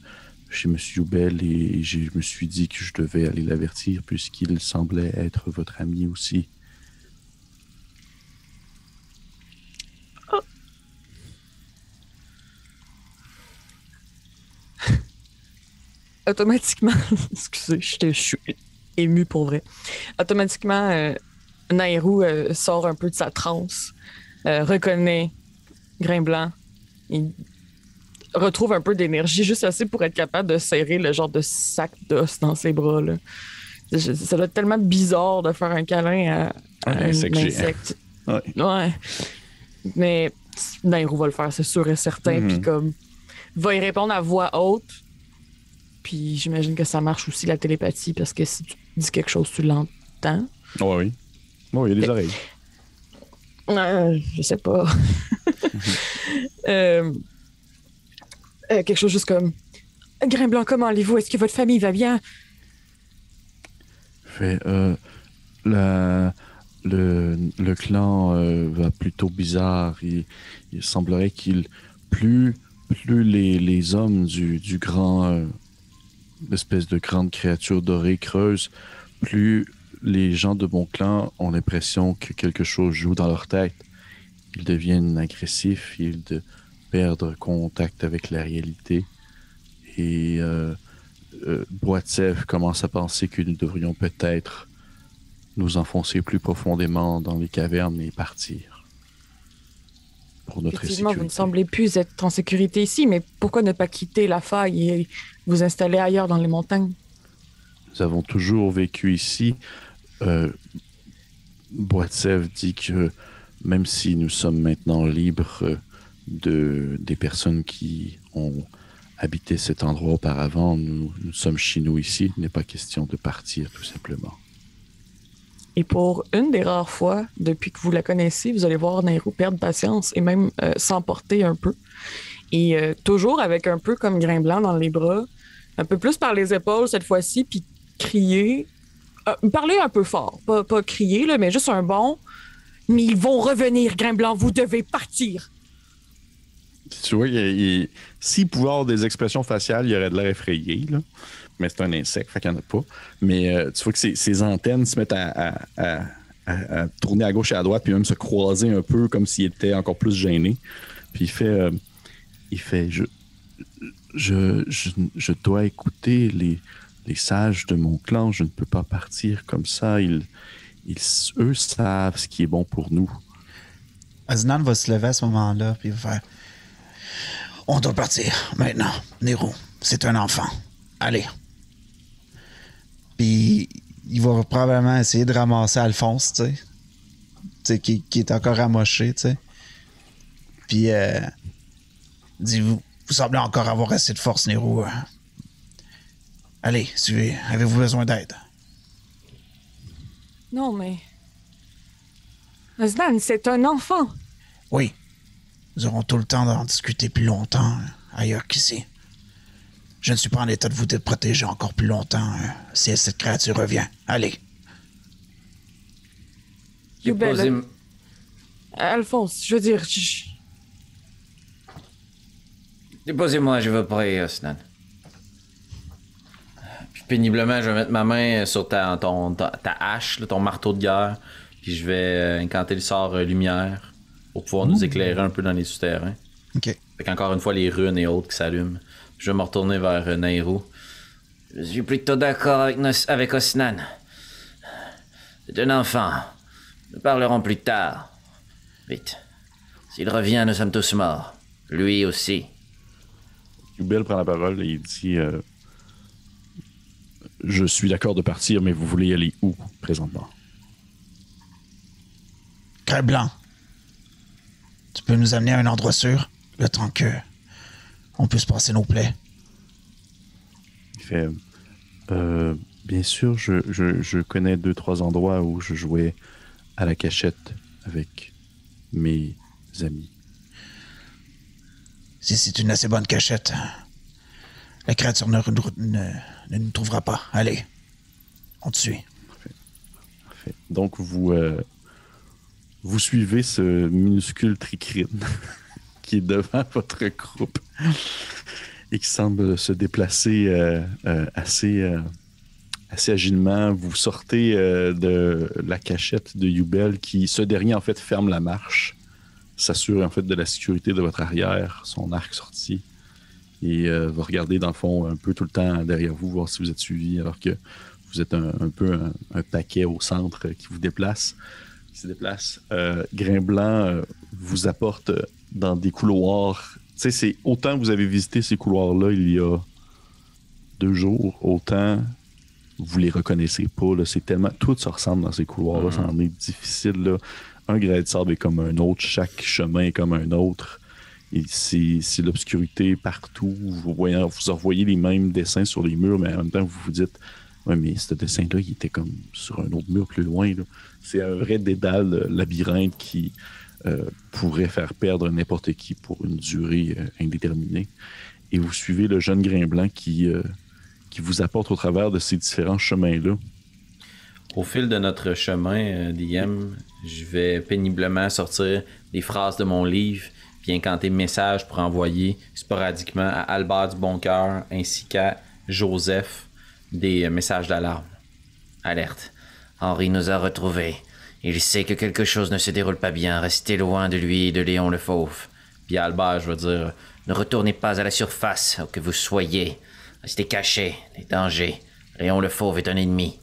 chez M. Yubel et je me suis dit que je devais aller l'avertir puisqu'il semblait être votre ami aussi.
Oh. Automatiquement, excusez, je suis ému pour vrai. Automatiquement, Nairou sort un peu de sa transe, reconnaît Grain Blanc, il retrouve un peu d'énergie, juste assez pour être capable de serrer le genre de sac d'os dans ses bras. Là. Ça doit être tellement bizarre de faire un câlin à un insecte. Ouais. Mais Nairou va le faire, c'est sûr et certain. Puis comme va y répondre à voix haute. Puis j'imagine que ça marche aussi la télépathie parce que si tu dis quelque chose, tu l'entends.
Oh, oui. Oh, il y a des oreilles.
Je sais pas. Quelque chose juste comme Grain Blanc, comment allez-vous? Est-ce que votre famille va bien?
Le clan va plutôt bizarre. Il semblerait plus les hommes du grand espèce de grande créature dorée creuse, plus les gens de mon clan ont l'impression que quelque chose joue dans leur tête. Ils deviennent agressifs, ils perdent contact avec la réalité. Et Boitsev commence à penser que nous devrions peut-être nous enfoncer plus profondément dans les cavernes et partir. Pour notre sécurité.
Vous ne semblez plus être en sécurité ici, mais pourquoi ne pas quitter la faille et vous installer ailleurs dans les montagnes?
Nous avons toujours vécu ici. Boitsev dit que même si nous sommes maintenant libres des personnes qui ont habité cet endroit auparavant, nous sommes chez nous ici. Il n'est pas question de partir, tout simplement.
Et pour une des rares fois, depuis que vous la connaissez, vous allez voir Nairo perdre patience et même s'emporter un peu. Et toujours avec un peu comme Grain Blanc dans les bras, un peu plus par les épaules cette fois-ci, puis crier. Parler un peu fort, pas crier, là, mais juste un bon. Mais ils vont revenir, Grain Blanc, vous devez partir.
Tu vois, s'il pouvait avoir des expressions faciales, il aurait de l'air effrayé, là. Mais c'est un insecte, fait qu'il n'y en a pas. Mais tu vois que ses antennes se mettent à tourner à gauche et à droite, puis même se croiser un peu comme s'il était encore plus gêné. Puis il fait je dois écouter les sages de mon clan, je ne peux pas partir comme ça. Eux savent ce qui est bon pour nous.
Aznan va se lever à ce moment-là, puis il va faire on doit partir maintenant. Nero, c'est un enfant. Allez. Puis il va probablement essayer de ramasser Alphonse, tu sais, qui est encore amoché, tu sais. Puis dit vous semblez encore avoir assez de force, Nero. Allez, suivez. Avez-vous besoin d'aide?
Non, mais... Aznan, c'est un enfant.
Oui. Nous aurons tout le temps d'en discuter plus longtemps ailleurs qu'ici. Je ne suis pas en état de vous protéger encore plus longtemps si cette créature revient. Allez.
Yubel, Alphonse, je veux dire...
Déposez-moi, je veux prier, Osnan. Puis péniblement, je vais mettre ma main sur ta hache, là, ton marteau de guerre, puis je vais incanter le sort lumière pour pouvoir nous éclairer un peu dans les souterrains.
OK.
Fait qu'encore une fois, les runes et autres qui s'allument. Je vais me retourner vers Nairo. Je suis plutôt d'accord avec Osnan. C'est un enfant. Nous parlerons plus tard. Vite. S'il revient, nous sommes tous morts. Lui aussi.
Yubel prend la parole et il dit je suis d'accord de partir, mais vous voulez aller où présentement?
Grain Blanc. Tu peux nous amener à un endroit sûr, le temps que on puisse passer nos plaies.
Il fait bien sûr, je connais 2-3 endroits où je jouais à la cachette avec mes amis.
Si c'est une assez bonne cachette, la créature ne nous trouvera pas. Allez, on te suit.
Parfait. Donc, vous suivez ce minuscule tricrine qui est devant votre groupe et qui semble se déplacer assez agilement. Vous sortez de la cachette de Yubel qui, ce dernier, en fait, ferme la marche, s'assure, en fait, de la sécurité de votre arrière, son arc sorti, et va regarder, dans le fond, un peu tout le temps derrière vous, voir si vous êtes suivi, alors que vous êtes un peu un paquet au centre qui se déplace. Grain Blanc vous apporte dans des couloirs. Tu sais, c'est autant vous avez visité ces couloirs-là il y a 2 jours, autant vous les reconnaissez pas. Là. C'est tellement... Tout se ressemble dans ces couloirs-là. Ça en est difficile. Là. Un grain de sable est comme un autre. Chaque chemin est comme un autre. c'est l'obscurité partout. Vous revoyez les mêmes dessins sur les murs, mais en même temps, vous vous dites ouais, mais ce dessin-là, il était comme sur un autre mur plus loin. Là. C'est un vrai dédale labyrinthe qui pourrait faire perdre n'importe qui pour une durée indéterminée. Et vous suivez le jeune grain blanc qui vous apporte au travers de ces différents chemins-là.
Au fil de notre chemin, DM, je vais péniblement sortir des phrases de mon livre puis incanter messages pour envoyer sporadiquement à Albert du Boncoeur ainsi qu'à Joseph des messages d'alarme. Alerte.
Henri nous a retrouvés. Il sait que quelque chose ne se déroule pas bien. Restez loin de lui et de Léon le Fauve.
Puis Albert, je veux dire...
Ne retournez pas à la surface, où que vous soyez. Restez cachés. Les dangers. Léon le Fauve est un ennemi.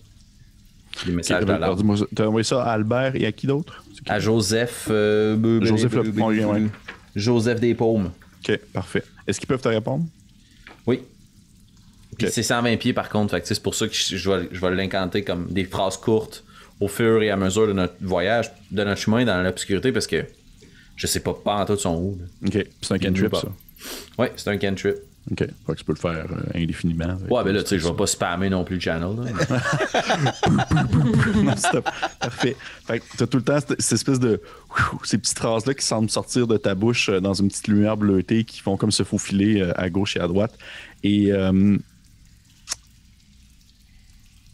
Les messages d'alarme.
T'as envoyé ça à Albert et à qui d'autre?
À Joseph...
Joseph le premier, ouais.
Joseph Despaumes.
OK, parfait. Est-ce qu'ils peuvent te répondre?
Oui. Puis c'est 120 pieds par contre, fait que c'est pour ça que je vais l'incanter comme des phrases courtes au fur et à mesure de notre voyage, de notre chemin dans l'obscurité, parce que je sais pas en tout son où.
OK, c'est un cantrip ça?
Oui, c'est un cantrip.
OK, fait que tu peux le faire indéfiniment.
Ouais, ben là, tu sais, je vais pas spammer non plus le channel.
Non, stop. Parfait. Fait que t'as tout le temps cette espèce de... ces petites phrases-là qui semblent sortir de ta bouche dans une petite lumière bleutée qui font comme se faufiler à gauche et à droite. Et... à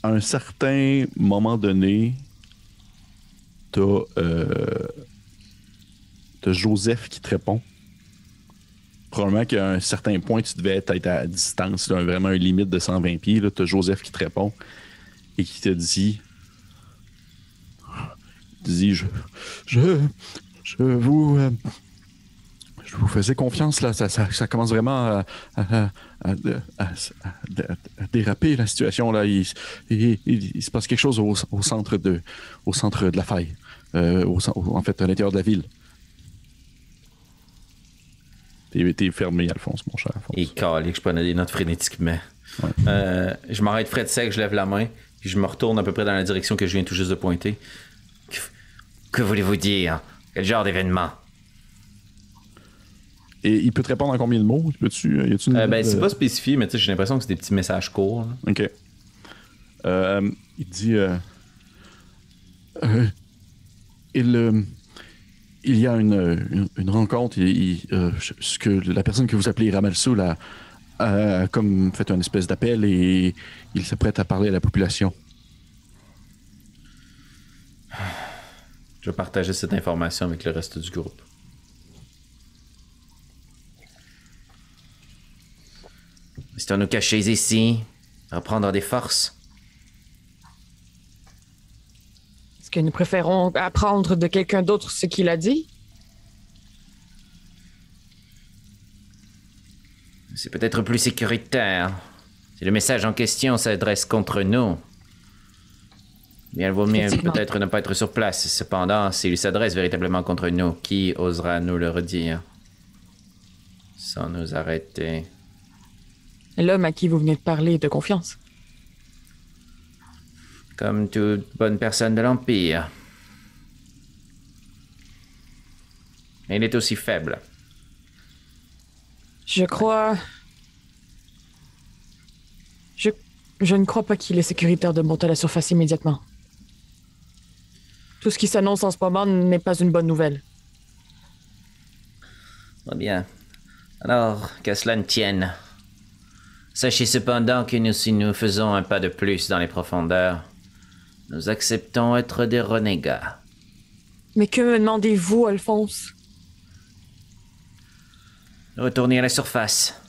un certain moment donné, t'as Joseph qui te répond. Probablement qu'à un certain point, tu devais être à distance, là, vraiment une limite de 120 pieds. Là, t'as Joseph qui te répond et qui te dit... Je vous faisais confiance, là. Ça commence vraiment à déraper, la situation, là. Il se passe quelque chose au centre de la faille. En fait, à l'intérieur de la ville. T'es fermé, Alphonse, mon cher Alphonse.
Et calé que je prenais des notes frénétiquement. Ouais. Je m'arrête frais de sec, je lève la main, puis je me retourne à peu près dans la direction que je viens tout juste de pointer.
Que voulez-vous dire? Quel genre d'événement?
Et il peut te répondre en combien de mots?
C'est pas spécifié, mais j'ai l'impression que c'est des petits messages courts. Là.
OK. Il dit... il y a une rencontre. Ce que la personne que vous appelez Ramalsoul a comme fait une espèce d'appel et il s'apprête à parler à la population.
Je vais partager cette information avec le reste du groupe.
Restons-nous cachés ici, reprendre des forces.
Est-ce que nous préférons apprendre de quelqu'un d'autre ce qu'il a dit?
C'est peut-être plus sécuritaire. Si le message en question s'adresse contre nous, bien, il vaut mieux peut-être ne pas être sur place. Cependant, s'il s'adresse véritablement contre nous, qui osera nous le redire sans nous arrêter?
L'homme à qui vous venez de parler est de confiance.
Comme toute bonne personne de l'Empire. Mais il est aussi faible.
Je crois... Je ne crois pas qu'il est sécuritaire de monter à la surface immédiatement. Tout ce qui s'annonce en ce moment n'est pas une bonne nouvelle.
Très bien. Alors, qu'à cela ne tienne. Sachez cependant que si nous faisons un pas de plus dans les profondeurs, nous acceptons être des renégats.
Mais que me demandez-vous, Alphonse?
Retournez à la surface.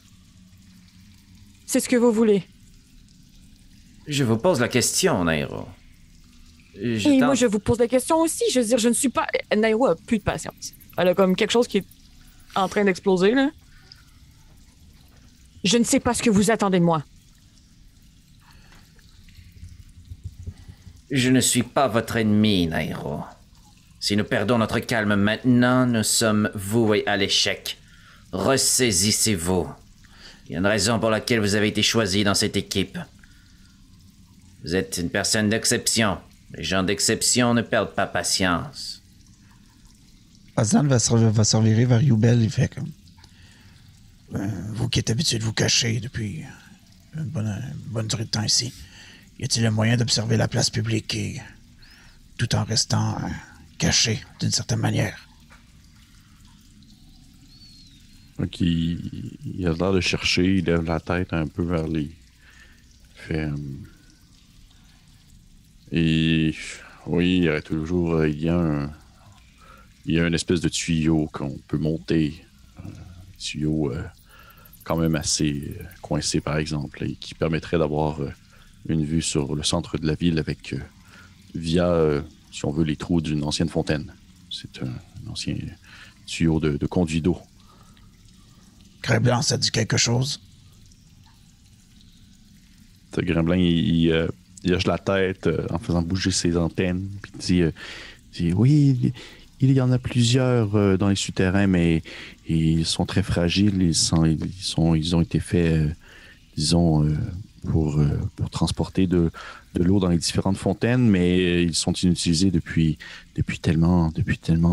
C'est ce que vous voulez.
Je vous pose la question, Nairo.
Moi, je vous pose la question aussi. Je veux dire, je ne suis pas... Nairo a plus de patience. Elle a comme quelque chose qui est en train d'exploser, là. Je ne sais pas ce que vous attendez de moi.
Je ne suis pas votre ennemi, Nairo. Si nous perdons notre calme maintenant, nous sommes voués à l'échec. Ressaisissez-vous. Il y a une raison pour laquelle vous avez été choisi dans cette équipe. Vous êtes une personne d'exception. Les gens d'exception ne perdent pas patience.
Azan va se revirer vers Youbel, il fait comme... Vous qui êtes habitué de vous cacher depuis une bonne durée de temps ici, y a-t-il un moyen d'observer la place publique et tout en restant caché d'une certaine manière?
Donc, il a l'air de chercher, il lève la tête un peu vers les... Et oui, il y aurait toujours... Il y a une espèce de tuyau qu'on peut monter. Un tuyau quand même assez coincé, par exemple, et qui permettrait d'avoir une vue sur le centre de la ville avec via, si on veut, les trous d'une ancienne fontaine. C'est un ancien tuyau de conduit d'eau.
Grimblanc, ça dit quelque chose?
Grimblanc, il hoche la tête en faisant bouger ses antennes, puis il dit oui, il y en a plusieurs dans les souterrains, mais ils sont très fragiles. Ils ont été faits, disons, pour transporter de l'eau dans les différentes fontaines, mais ils sont inutilisés depuis tellement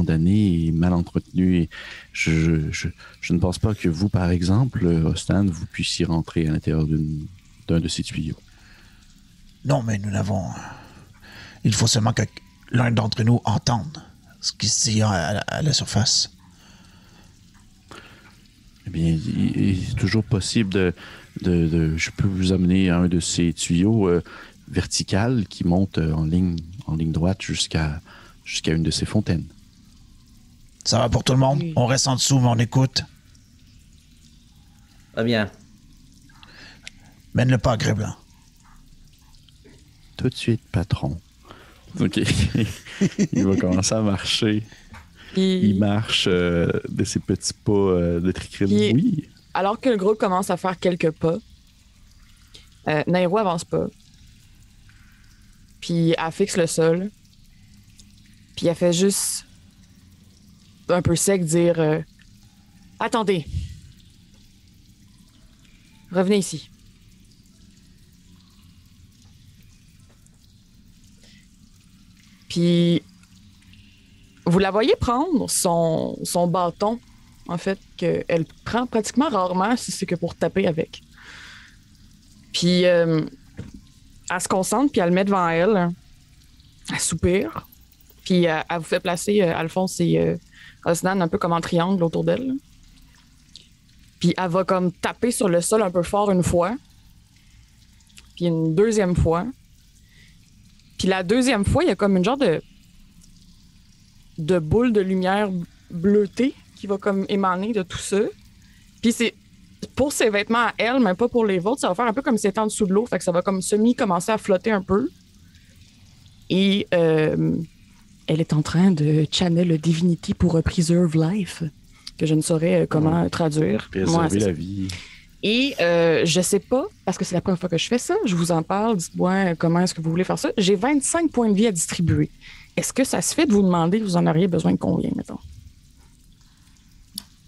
d'années et mal entretenus. Et je ne pense pas que vous, par exemple, Ostan, vous puissiez rentrer à l'intérieur d'un de ces tuyaux.
Non, mais nous n'avons... Il faut seulement que l'un d'entre nous entende ce qui se dit à la surface.
Eh bien, il est toujours possible je peux vous amener un de ces tuyaux verticales qui montent en ligne droite jusqu'à une de ces fontaines.
Ça va pour tout le monde?
Oui.
On reste en dessous, mais on écoute.
Très bien.
Mène le pas, Grimblanc.
Tout de suite, patron. OK. Il va commencer à marcher. Il marche de ses petits pas de tricrine. Oui.
Alors que le groupe commence à faire quelques pas, Nairo avance pas. Puis elle fixe le sol. Puis elle fait juste un peu sec dire attendez. Revenez ici. Puis vous la voyez prendre son bâton, en fait, qu'elle prend pratiquement rarement si c'est que pour taper avec. Puis elle se concentre, puis elle le met devant elle. Elle soupire. Puis elle vous fait placer Alphonse et Osnan un peu comme en triangle autour d'elle. Puis elle va comme taper sur le sol un peu fort une fois. Puis une deuxième fois. Puis la deuxième fois, il y a comme une genre de boule de lumière bleutée qui va comme émaner de tout ça. Puis c'est pour ses vêtements à elle, mais pas pour les vôtres. Ça va faire un peu comme si c'était en dessous de l'eau. Fait que ça va comme commencer à flotter un peu. Et elle est en train de channel le Divinity pour Preserve Life, que je ne saurais comment traduire.
Préserver la vie.
Et je sais pas, parce que c'est la première fois que je fais ça, je vous en parle, dites-moi comment est-ce que vous voulez faire ça. J'ai 25 points de vie à distribuer. Est-ce que ça se fait de vous demander, vous en auriez besoin de combien, mettons?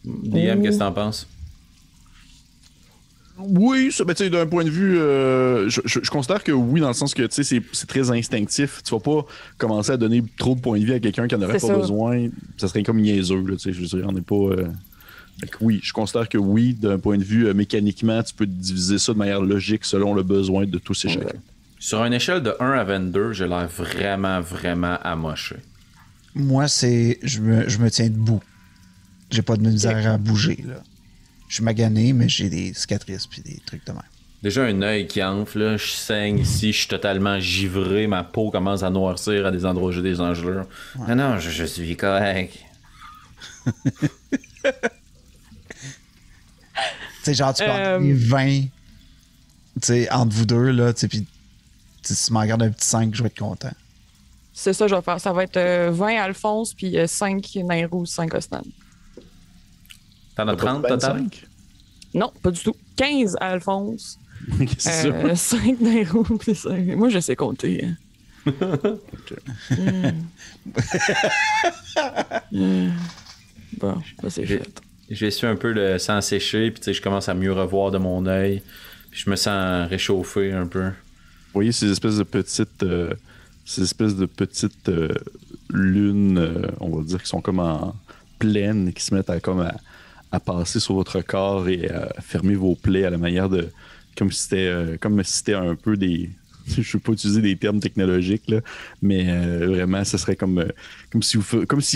DM, qu'est-ce que t'en penses?
Oui, ça, ben, d'un point de vue, je considère que oui, dans le sens que c'est très instinctif. Tu vas pas commencer à donner trop de points de vie à quelqu'un qui en aurait pas besoin. Ça serait comme niaiseux. Là, je veux dire, on n'est pas. Oui, je considère que oui, d'un point de vue mécaniquement, tu peux diviser ça de manière logique selon le besoin de tous et chacun.
Sur une échelle de 1 à 22, j'ai l'air vraiment, vraiment amoché.
Moi, je me tiens debout. J'ai pas de misère à bouger, là. Je suis magané, mais j'ai des cicatrices puis des trucs de même.
Déjà un œil qui enfle, là, je saigne ici, je suis totalement givré, ma peau commence à noircir à des endroits où j'ai des engelures.
Ouais. Non, je suis correct.
Tu sais, genre, tu prends 20, tu sais, entre vous deux, là, tu sais, puis si tu m'en regardes un petit 5, je vais être content.
C'est ça que je vais faire. Ça va être 20 Alphonse, puis 5 Nairou, 5 Osnan.
T'en as 30 total?
Non, pas du tout. 15 Alphonse.
C'est
5 Nairou, puis 5. Moi, je sais compter. Bon, ça c'est fait.
J'ai su un peu le sang séché, puis tu sais, je commence à mieux revoir de mon œil, puis je me sens réchauffé un peu.
Vous voyez ces espèces de petites lunes, on va dire, qui sont comme en pleine, qui se mettent à à passer sur votre corps et à fermer vos plaies à la manière de... Comme si c'était un peu des... Je ne veux pas utiliser des termes technologiques, là, mais vraiment, ce serait comme si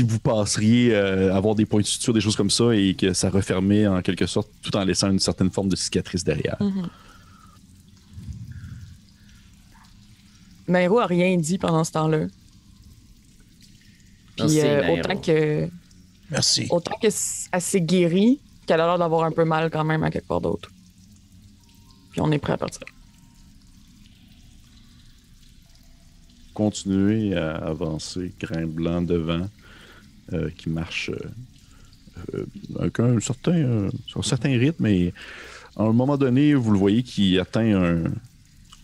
vous passeriez avoir des points de suture, des choses comme ça, et que ça refermait en quelque sorte, tout en laissant une certaine forme de cicatrice derrière.
Mm-hmm. Nairo a rien dit pendant ce temps-là. Puis
Merci.
Autant qu'elle s'est guérie, qu'elle a l'air d'avoir un peu mal quand même à quelque part d'autre. Puis on est prêt à partir.
Continuez à avancer, grain blanc devant, qui marche avec un certain rythme, et à un moment donné, vous le voyez qui atteint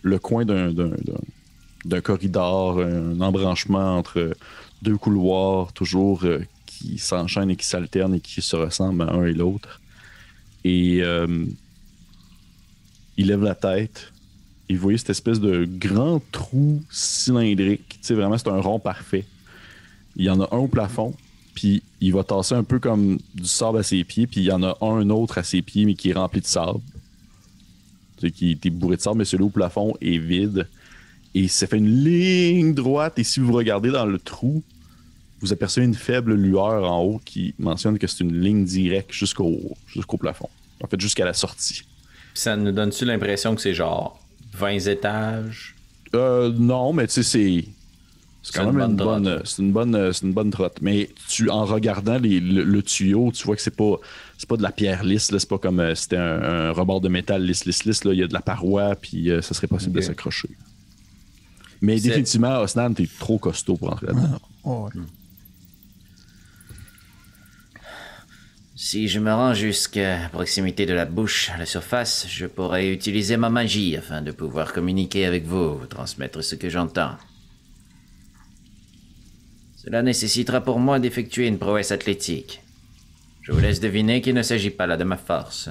le coin d'un corridor, un embranchement entre deux couloirs, toujours qui s'enchaînent et qui s'alternent et qui se ressemblent à un et l'autre. Et il lève la tête. Et vous voyez cette espèce de grand trou cylindrique. Tu sais, vraiment, c'est un rond parfait. Il y en a un au plafond, puis il va tasser un peu comme du sable à ses pieds, puis il y en a un autre à ses pieds, mais qui est rempli de sable. Tu sais, qui est bourré de sable, mais celui au plafond est vide. Et ça fait une ligne droite, et si vous regardez dans le trou, vous apercevez une faible lueur en haut qui mentionne que c'est une ligne directe jusqu'au plafond. En fait, jusqu'à la sortie.
Ça nous donne-tu l'impression que c'est genre 20 étages?
Non, mais tu sais, c'est quand même une bonne trotte. Mais en regardant le tuyau, tu vois que c'est pas de la pierre lisse, là, c'est pas comme c'était un rebord de métal lisse. Là, il y a de la paroi, puis ça serait possible de s'accrocher. Mais définitivement, Osnan, t'es trop costaud pour entrer là-dedans.
Oh, ouais.
Si je me rends jusqu'à proximité de la bouche, à la surface, je pourrais utiliser ma magie afin de pouvoir communiquer avec vous, transmettre ce que j'entends. Cela nécessitera pour moi d'effectuer une prouesse athlétique. Je vous laisse deviner qu'il ne s'agit pas là de ma force.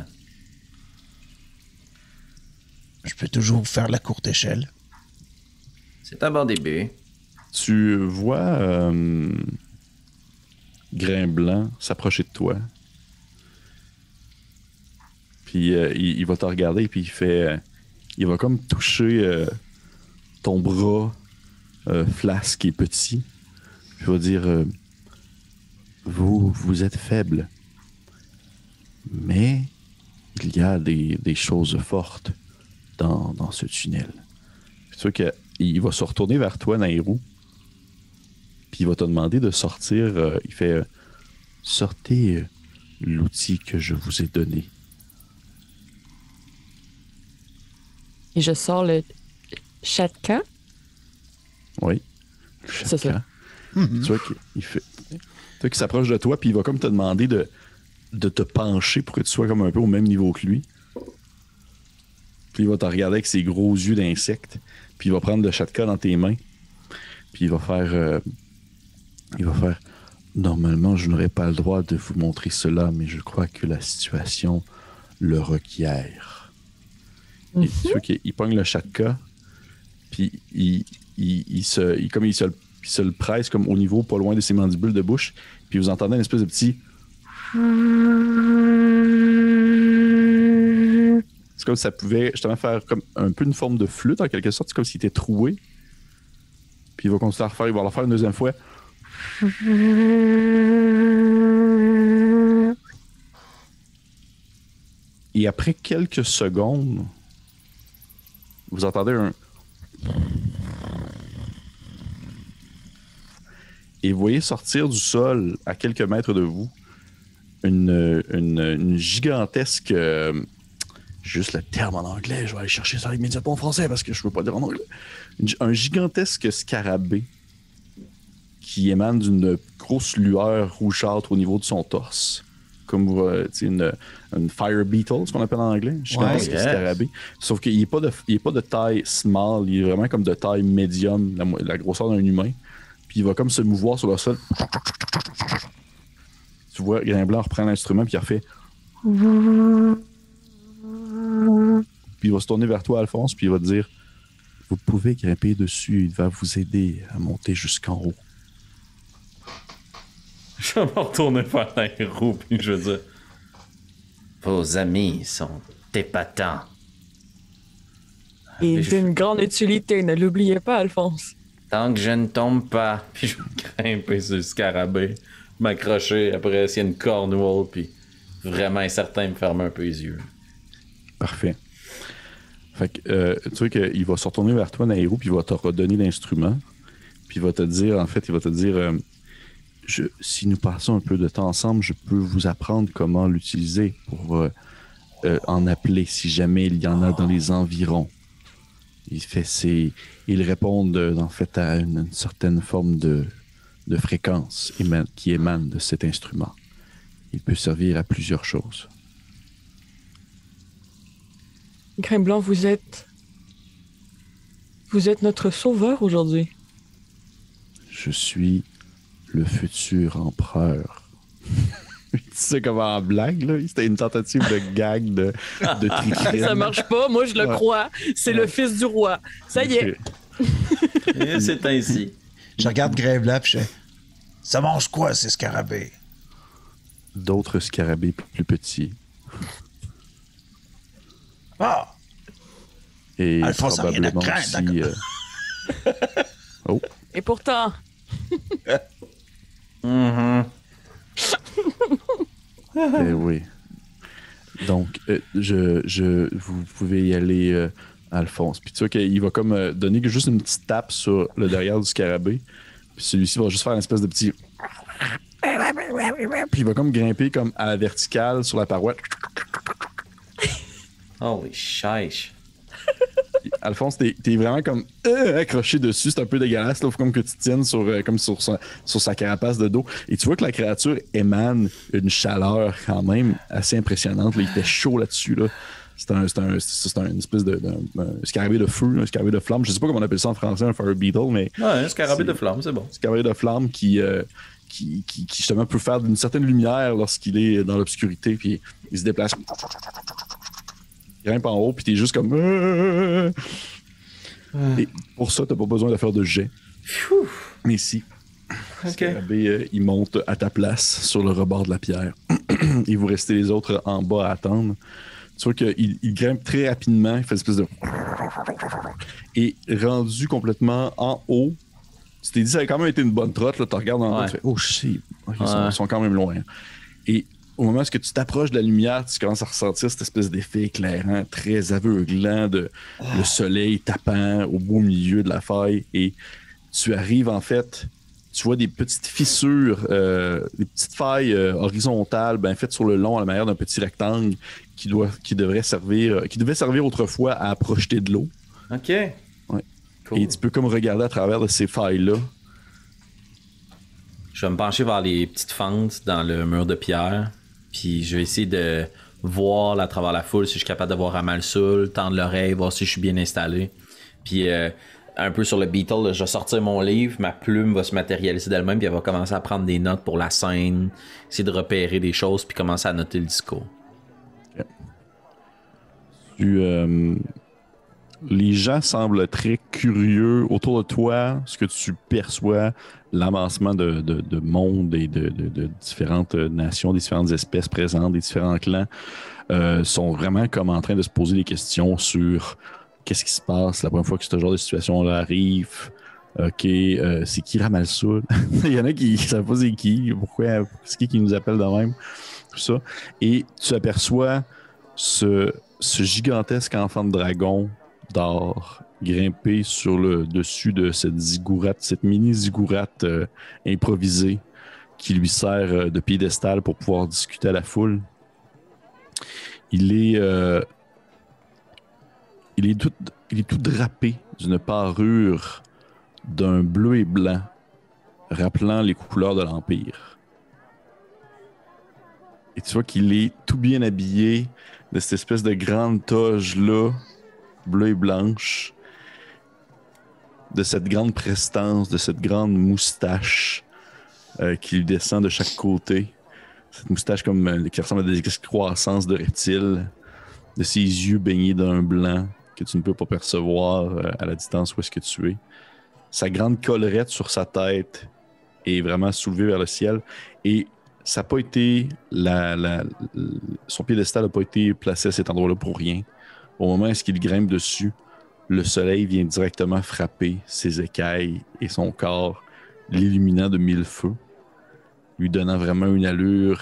Je peux toujours faire la courte échelle.
C'est un bon début.
Tu vois Grain Blanc s'approcher de toi. Puis il va te regarder, puis il va comme toucher ton bras flasque qui est petit. Puis il va dire vous êtes faible, mais il y a des choses fortes dans ce tunnel. Tu vois qu'il va se retourner vers toi, Nairou, puis il va te demander de sortir. Il fait sortez l'outil que je vous ai donné.
Et je sors le Shatka.
Oui.
C'est ça.
Tu vois qu'il s'approche de toi, puis il va comme te demander de te pencher pour que tu sois comme un peu au même niveau que lui. Puis il va te regarder avec ses gros yeux d'insecte, puis il va prendre le Shatka dans tes mains, puis il va faire normalement, je n'aurais pas le droit de vous montrer cela, mais je crois que la situation le requiert. Et tu vois qu'il pogne le Shatka, puis il se le presse comme au niveau, pas loin de ses mandibules de bouche, puis vous entendez une espèce de petit... C'est comme si ça pouvait justement faire comme un peu une forme de flûte en quelque sorte, c'est comme s'il était troué. Puis il va continuer à refaire, il va le faire une deuxième fois. Et après quelques secondes, vous entendez un... Et vous voyez sortir du sol, à quelques mètres de vous, une gigantesque... juste le terme en anglais, je vais aller chercher ça immédiatement en français parce que je ne peux pas dire en anglais. Un gigantesque scarabée qui émane d'une grosse lueur rougeâtre au niveau de son torse. Comme une fire beetle, ce qu'on appelle en anglais. Gigantesque scarabée. Sauf qu'il n'est pas de taille small, il est vraiment comme de taille médium, la grosseur d'un humain. Puis il va comme se mouvoir sur le sol. Tu vois, Grain Blanc reprend l'instrument puis il refait... Puis il va se tourner vers toi, Alphonse, puis il va te dire vous pouvez grimper dessus, il va vous aider à monter jusqu'en haut.
Je vais me retourner vers Nairou, puis je veux dire
Vos amis sont épatants.
Et d'une grande utilité, ne l'oubliez pas, Alphonse.
Tant que je ne tombe pas.
Puis je vais grimper sur le scarabée, m'accrocher, après s'il y a une cornouole, puis vraiment incertain, me fermer un peu les yeux.
Parfait. Fait que, tu vois qu'il va se retourner vers toi, Nairo, puis il va te redonner l'instrument. Puis il va te dire, si nous passons un peu de temps ensemble, je peux vous apprendre comment l'utiliser pour en appeler si jamais il y en a dans les environs. Ils répondent en fait à une certaine forme de fréquence qui émane de cet instrument. Il peut servir à plusieurs choses.
Grain Blanc, vous êtes notre sauveur aujourd'hui.
Je suis le futur empereur. Tu sais comment en blague, là? C'était une tentative de gag de tricrine.
Ça marche pas, moi je le crois. C'est le fils du roi. Ça y est.
Et c'est ainsi.
Je regarde Grain Blanc puis je fais, ça mange quoi ces scarabées?
D'autres scarabées plus petits.
Ah!
Et
Alphonse, rien à
probablement
craindre,
aussi... Oh!
Et pourtant,
Eh oui. Donc, vous pouvez y aller, Alphonse. Puis tu vois qu'il va comme donner juste une petite tape sur le derrière du scarabée. Puis celui-ci va juste faire une espèce de petit... Puis il va comme grimper comme à la verticale sur la paroi.
Holy chiche.
Alphonse, t'es vraiment comme accroché dessus. C'est un peu dégueulasse. Il faut comme que tu tiennes sur sa carapace de dos. Et tu vois que la créature émane une chaleur quand même assez impressionnante. Là, il fait chaud là-dessus. Là. C'est une espèce de scarabée de feu, un scarabée de flamme. Je sais pas comment on appelle ça en français, un fire beetle, mais...
Ouais, un scarabée de flamme, c'est bon.
Scarabée de flamme qui justement peut faire d'une certaine lumière lorsqu'il est dans l'obscurité. Puis il se déplace... Il grimpe en haut, puis t'es juste comme... Et pour ça, t'as pas besoin de faire de jet. Mais si. Il monte à ta place sur le rebord de la pierre. Et vous restez les autres en bas à attendre. Tu vois qu'il grimpe très rapidement. Il fait une espèce de... Et rendu complètement en haut, tu t'es dit ça a quand même été une bonne trotte. Là, tu regardes en haut, tu fais « Oh, shit! Ils sont quand même loin. » Et au moment où tu t'approches de la lumière, tu commences à ressentir cette espèce d'effet éclairant, très aveuglant, le soleil tapant au beau milieu de la faille. Et tu arrives, en fait, tu vois des petites fissures, des petites failles horizontales, faites sur le long à la manière d'un petit rectangle qui devait servir autrefois à projeter de l'eau.
OK.
Ouais.
Cool.
Et tu peux comme regarder à travers de ces failles-là.
Je vais me pencher vers les petites fentes dans le mur de pierre. Puis je vais essayer de voir à travers la foule si je suis capable de voir à mal soul, tendre l'oreille, voir si je suis bien installé. Puis un peu sur le Beetle, là, je vais sortir mon livre, ma plume va se matérialiser d'elle-même, puis elle va commencer à prendre des notes pour la scène, essayer de repérer des choses, puis commencer à noter le discours.
Okay. Les gens semblent très curieux autour de toi, ce que tu perçois, l'amassement de monde et de différentes nations, des différentes espèces présentes, des différents clans, sont vraiment comme en train de se poser des questions sur qu'est-ce qui se passe la première fois que ce genre de situation-là arrive. OK, c'est qui Ramalsoul? Il y en a qui ne savent pas c'est qui, pourquoi, c'est qui nous appelle de même, tout ça. Et tu aperçois ce gigantesque enfant de dragon d'or grimper sur le dessus de cette ziggourate, cette mini ziggourate improvisée qui lui sert de piédestal pour pouvoir discuter à la foule. Il est tout drapé d'une parure d'un bleu et blanc rappelant les couleurs de l'Empire. Et tu vois qu'il est tout bien habillé de cette espèce de grande toge-là, bleue et blanche, de cette grande prestance, de cette grande moustache qui lui descend de chaque côté. Cette moustache qui ressemble à des excroissances de reptiles, de ses yeux baignés d'un blanc que tu ne peux pas percevoir à la distance où est-ce que tu es. Sa grande collerette sur sa tête est vraiment soulevée vers le ciel et ça n'a pas été son piédestal n'a pas été placé à cet endroit-là pour rien. Au moment où il grimpe dessus, le soleil vient directement frapper ses écailles et son corps, l'illuminant de mille feux, lui donnant vraiment une allure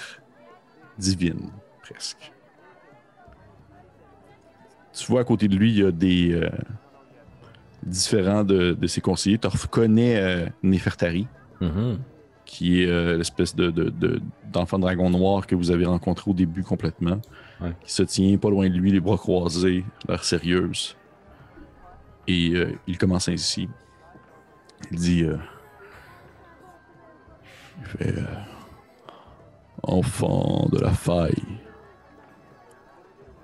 divine, presque. Tu vois, à côté de lui, il y a des différents de ses conseillers. Tu reconnais Nefertari, qui est l'espèce d'enfant dragon noir que vous avez rencontré au début complètement, qui se tient pas loin de lui, les bras croisés, l'air sérieuse. Et il commence ainsi. Il dit il fait enfant de la faille,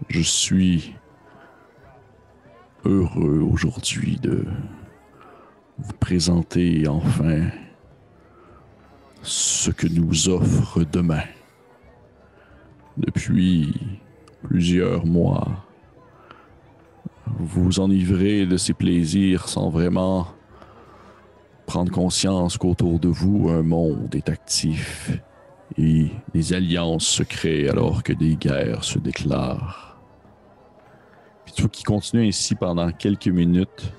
je suis heureux aujourd'hui de vous présenter enfin ce que nous offre demain. Depuis plusieurs mois, vous vous enivrez de ces plaisirs sans vraiment prendre conscience qu'autour de vous, un monde est actif et des alliances se créent alors que des guerres se déclarent. Puis tu vois qu'il continue ainsi pendant quelques minutes,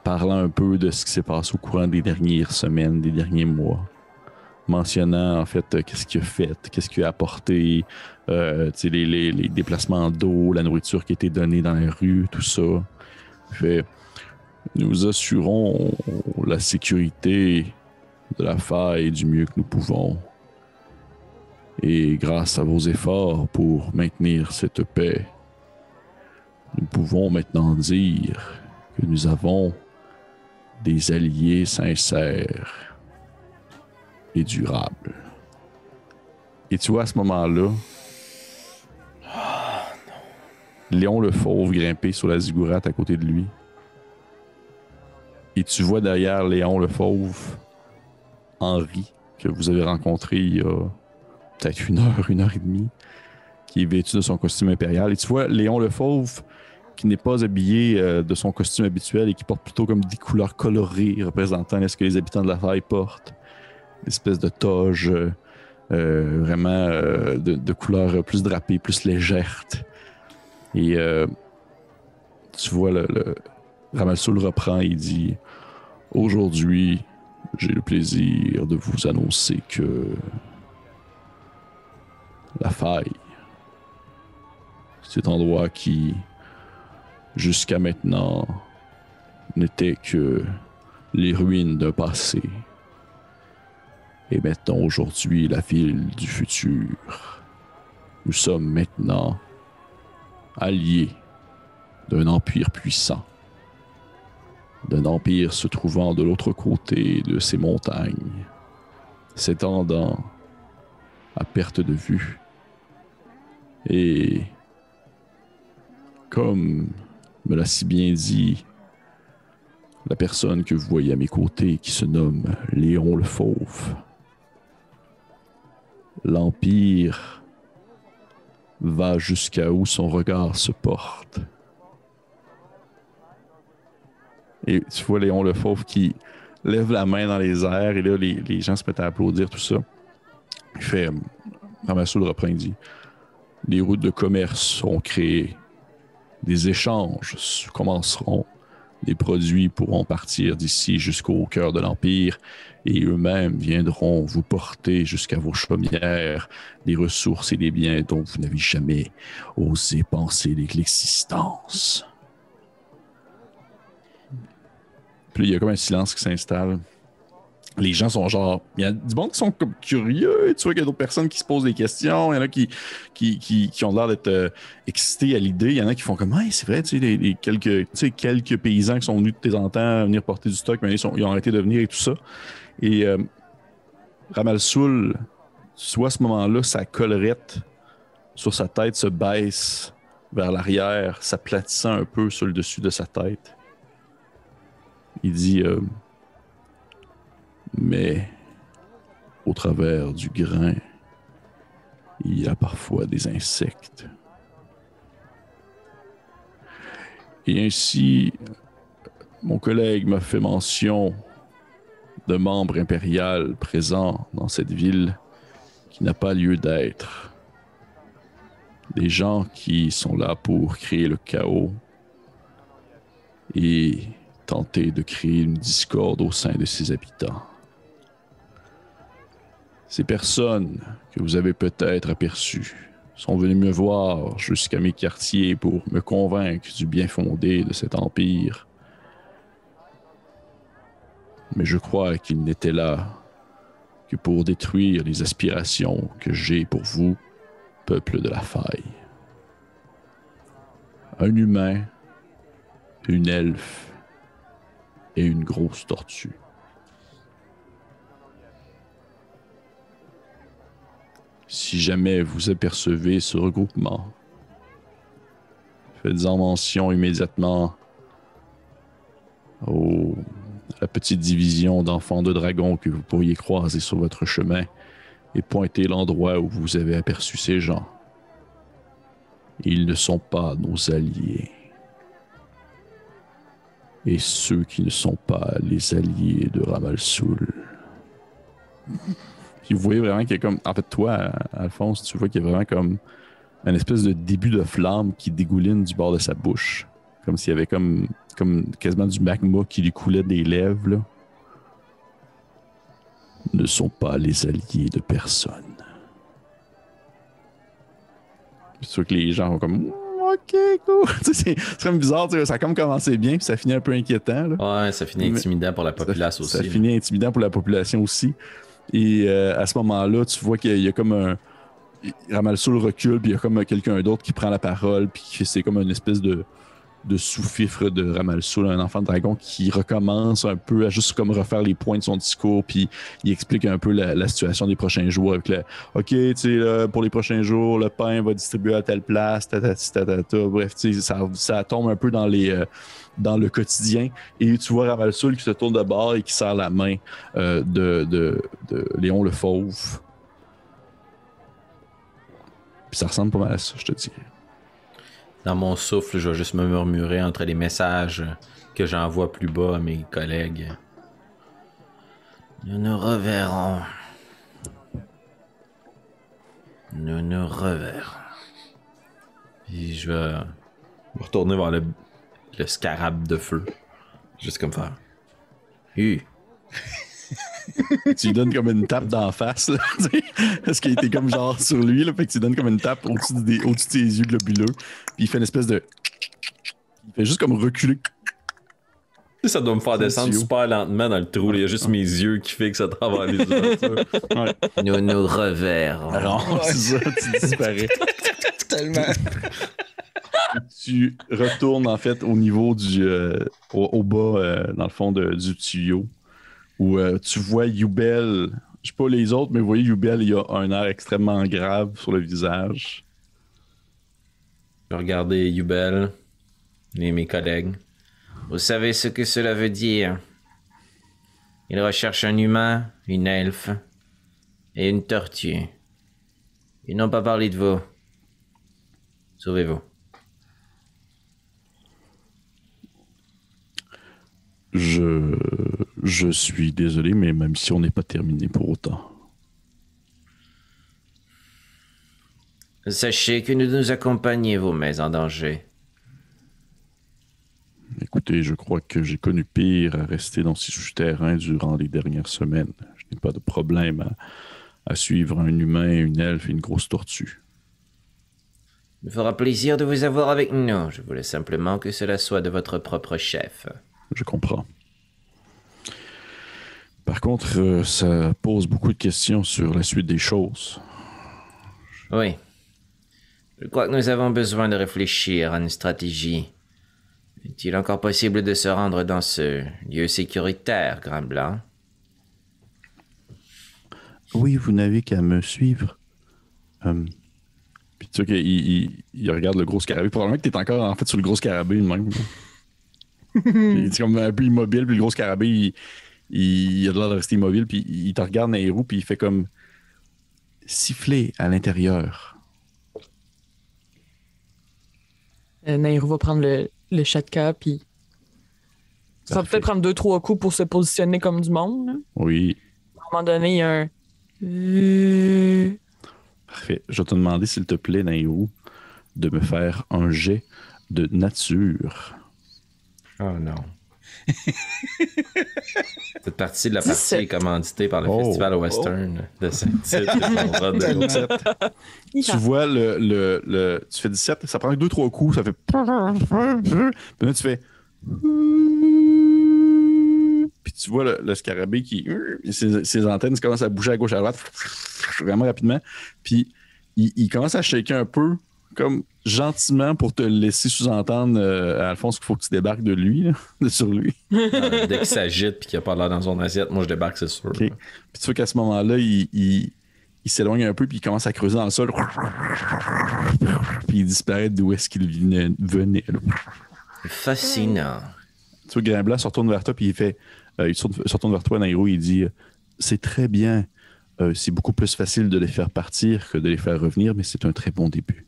parlant un peu de ce qui s'est passé au courant des dernières semaines, des derniers mois, mentionnant en fait qu'est-ce qu'il a fait, qu'est-ce qu'il a apporté, les déplacements d'eau, la nourriture qui a été donnée dans les rues, tout ça. Fait, nous assurons la sécurité de la faille du mieux que nous pouvons. Et grâce à vos efforts pour maintenir cette paix, nous pouvons maintenant dire que nous avons des alliés sincères et durables. Et tu vois, à ce moment-là, Léon le Fauve grimper sur la ziggourate à côté de lui. Et tu vois derrière Léon le Fauve, Henri, que vous avez rencontré il y a peut-être une heure et demie, qui est vêtu de son costume impérial. Et tu vois Léon le Fauve, qui n'est pas habillé de son costume habituel et qui porte plutôt comme des couleurs colorées représentant ce que les habitants de la faille portent. Une espèce de toge vraiment de couleurs plus drapées, plus légères. Et tu vois Ramalsoul reprend et il dit « Aujourd'hui, j'ai le plaisir de vous annoncer que la faille, cet endroit qui, jusqu'à maintenant, n'était que les ruines d'un passé, est maintenant aujourd'hui la ville du futur. Nous sommes maintenant alliés d'un empire puissant, d'un empire se trouvant de l'autre côté de ces montagnes, s'étendant à perte de vue. Et comme me l'a si bien dit la personne que vous voyez à mes côtés, qui se nomme Léon le Fauve, l'Empire va jusqu'à où son regard se porte. Et tu vois Léon le Fauve qui lève la main dans les airs, et là, les gens se mettent à applaudir, tout ça. Il fait... Ramassoul reprend, il dit « Les routes de commerce seront créées, des échanges commenceront, des produits pourront partir d'ici jusqu'au cœur de l'Empire, et eux-mêmes viendront vous porter jusqu'à vos chaumières des ressources et des biens dont vous n'avez jamais osé penser l'existence. » Puis il y a comme un silence qui s'installe. Les gens sont genre... Il y a du monde qui sont comme curieux. Tu vois qu'il y a d'autres personnes qui se posent des questions. Il y en a qui ont l'air d'être excités à l'idée. Il y en a qui font comme... Hey, c'est vrai, tu sais, quelques paysans qui sont venus de temps en temps venir porter du stock, mais ils ont arrêté de venir et tout ça. Et Ramalsoul, tu vois à ce moment-là, sa collerette sur sa tête se baisse vers l'arrière, s'aplatissant un peu sur le dessus de sa tête. Il dit mais au travers du grain, il y a parfois des insectes. Et ainsi, mon collègue m'a fait mention de membres impériaux présents dans cette ville qui n'a pas lieu d'être. Des gens qui sont là pour créer le chaos et tenter de créer une discorde au sein de ses habitants. Ces personnes que vous avez peut-être aperçues sont venues me voir jusqu'à mes quartiers pour me convaincre du bien fondé de cet empire. Mais je crois qu'ils n'étaient là que pour détruire les aspirations que j'ai pour vous, peuple de la faille. Un humain, une elfe et une grosse tortue. Si jamais vous apercevez ce regroupement, faites-en mention immédiatement à la petite division d'enfants de dragons que vous pourriez croiser sur votre chemin et pointez l'endroit où vous avez aperçu ces gens. Ils ne sont pas nos alliés. Et ceux qui ne sont pas les alliés de Ramal-Sul. Puis vous voyez vraiment qu'il y a comme... En fait, toi, Alphonse, tu vois qu'il y a vraiment comme un espèce de début de flamme qui dégouline du bord de sa bouche. Comme s'il y avait comme quasiment du magma qui lui coulait des lèvres, là. Ne sont pas les alliés de personne. C'est sûr que les gens vont comme... OK, cool. C'est comme bizarre, ça a comme commencé bien, puis ça finit un peu inquiétant. Là.
Ouais, ça finit intimidant pour la population aussi.
Ça finit intimidant pour la population aussi. Et à ce moment-là, tu vois qu'il y a comme un... Ramal-Sul recule, puis il y a comme quelqu'un d'autre qui prend la parole, puis c'est comme une espèce de sous-fifre de Ramal-Sul, un enfant de dragon qui recommence un peu à juste comme refaire les points de son discours, puis il explique un peu la situation des prochains jours avec le OK, tu sais, pour les prochains jours, le pain va distribuer à telle place, bref, tu sais, ça tombe un peu dans le quotidien, et tu vois Ramal-Sul qui se tourne de bord et qui serre la main de Léon le Fauve. Puis ça ressemble pas mal à ça, je te dis.
Dans mon souffle, je vais juste me murmurer entre les messages que j'envoie plus bas à mes collègues. Nous nous reverrons. Nous nous reverrons. Puis je vais me retourner vers le scarab de feu. Juste comme faire.
Tu lui donnes comme une tape d'en face, là, parce qu'il était comme genre sur lui, là, fait que tu lui donnes comme une tape au-dessus de ses yeux globuleux, puis il fait une espèce de... Il fait juste comme reculer.
Ça doit me faire descendre super lentement dans le trou, il y a juste mes yeux qui fixent à travers les ouvertures. Ouais. Nous nous reverrons.
Alors, c'est ça, tu disparais.
Tellement.
Tu retournes en fait au niveau du... au bas, dans le fond du tuyau. Où tu vois Yubel, je sais pas les autres, mais vous voyez Yubel, il a un air extrêmement grave sur le visage.
Je vais regarder Yubel et mes collègues.
Vous savez ce que cela veut dire? Il recherche un humain, une elfe et une tortue. Ils n'ont pas parlé de vous. Sauvez-vous.
Je suis désolé, mais ma mission n'est pas terminée pour autant.
Sachez que nous nous accompagnez, vous mets en danger.
Écoutez, je crois que j'ai connu pire à rester dans ces souterrains durant les dernières semaines. Je n'ai pas de problème à suivre un humain, une elfe et une grosse tortue.
Il me fera plaisir de vous avoir avec nous. Je voulais simplement que cela soit de votre propre chef.
Je comprends. Par contre, ça pose beaucoup de questions sur la suite des choses.
Oui. Je crois que nous avons besoin de réfléchir à une stratégie. Est-il encore possible de se rendre dans ce lieu sécuritaire, Grimblanc?
Oui, vous n'avez qu'à me suivre. Puis tu vois qu'il regarde le gros scarabée. Probablement que t'es encore en fait sur le gros scarabée même. Il est comme un peu immobile, puis le gros scarabée, il a l'air de rester immobile, puis il te regarde dans les roues, puis il fait comme siffler à l'intérieur.
Nairou va prendre le chatka, puis ça va peut-être prendre 2-3 coups pour se positionner comme du monde. Là.
Oui.
À un moment donné, il y a un...
Parfait. Je vais te demander, s'il te plaît, Nairo, de me faire un jet de nature.
Oh non. Cette partie de la partie est commanditée par le Festival Western de Saint-Tite.
Tu vois, tu fais 17, ça prend 2-3 coups, ça fait... Puis là, tu fais... Puis tu vois le scarabée qui... Ses antennes commencent à bouger à gauche à droite, vraiment rapidement. Puis il commence à shaker un peu, comme gentiment pour te laisser sous-entendre, Alphonse, qu'il faut que tu débarques de lui, là, sur lui.
Dès qu'il s'agite et qu'il n'a pas l'air dans son assiette, moi je débarque, c'est sûr.
Okay. Puis tu vois qu'à ce moment-là, il s'éloigne un peu puis il commence à creuser dans le sol. Puis il disparaît d'où est-ce qu'il venait.
Fascinant.
Tu vois, Grimblanc se retourne vers toi puis il fait... il se retourne vers toi, Nairo, il dit « C'est très bien. C'est beaucoup plus facile de les faire partir que de les faire revenir, mais c'est un très bon début. »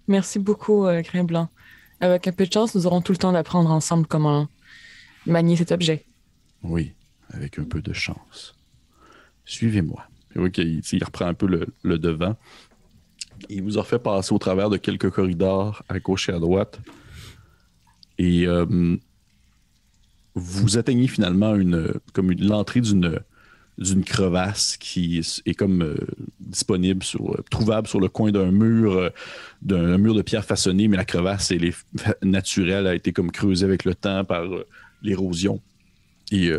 Merci beaucoup, Grimblanc. Avec un peu de chance, nous aurons tout le temps d'apprendre ensemble comment manier cet objet.
Oui, avec un peu de chance. Suivez-moi. Oui, il reprend un peu le devant. Il vous a fait passer au travers de quelques corridors à gauche et à droite. Et vous atteignez finalement l'entrée d'une crevasse qui est comme disponible, trouvable sur le coin d'un mur de pierre façonnée, mais la crevasse, elle est naturelle, a été comme creusée avec le temps par l'érosion et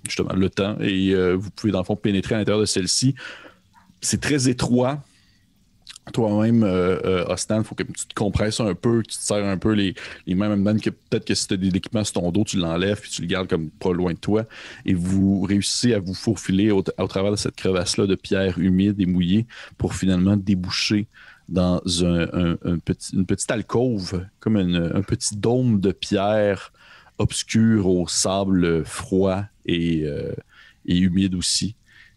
justement le temps. Et vous pouvez dans le fond pénétrer à l'intérieur de celle-ci. C'est très étroit. Toi-même, Ostan, il faut que tu te compresses un peu, que tu te serres un peu les mains, même que peut-être que si tu as de l'équipement sur ton dos, tu l'enlèves puis tu le gardes comme pas loin de toi. Et vous réussissez à vous faufiler au travers de cette crevasse-là de pierre humide et mouillée pour finalement déboucher dans une petite alcôve, comme un petit dôme de pierre obscur au sable froid et humide aussi.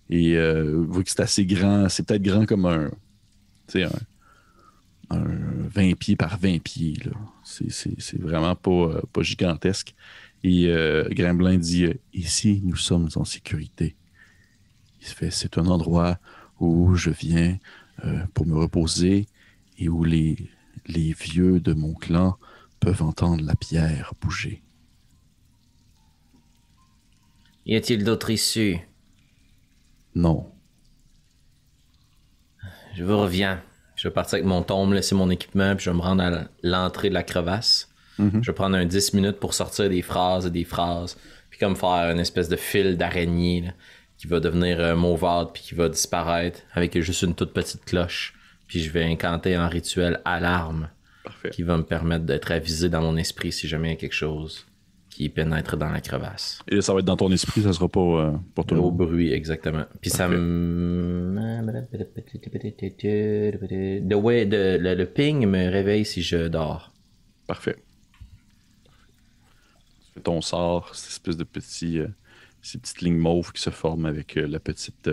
Et vous voyez que c'est assez grand, c'est peut-être grand comme un 20 pieds par 20 pieds. Là. C'est vraiment pas gigantesque. Et Grimblanc dit ici, nous sommes en sécurité. Il se fait c'est un endroit où je viens pour me reposer et où les vieux de mon clan peuvent entendre la pierre bouger.
Y a-t-il d'autres issues?
Non.
Je vous reviens. Je vais partir avec mon tombe, laisser mon équipement, puis je vais me rendre à l'entrée de la crevasse. Je vais prendre 10 minutes pour sortir des phrases, puis comme faire une espèce de fil d'araignée là, qui va devenir mauvaute, puis qui va disparaître avec juste une toute petite cloche. Puis je vais incanter un rituel alarme.
Parfait.
Qui va me permettre d'être avisé dans mon esprit si jamais il y a quelque chose qui pénètre dans la crevasse.
Et là, ça va être dans ton esprit, ça sera pas pour tout le monde.
Au bruit, exactement. Puis ça le ping me réveille si je dors.
Parfait. Tu fais ton sort, cette espèce de ces petites lignes mauves qui se forment avec la petite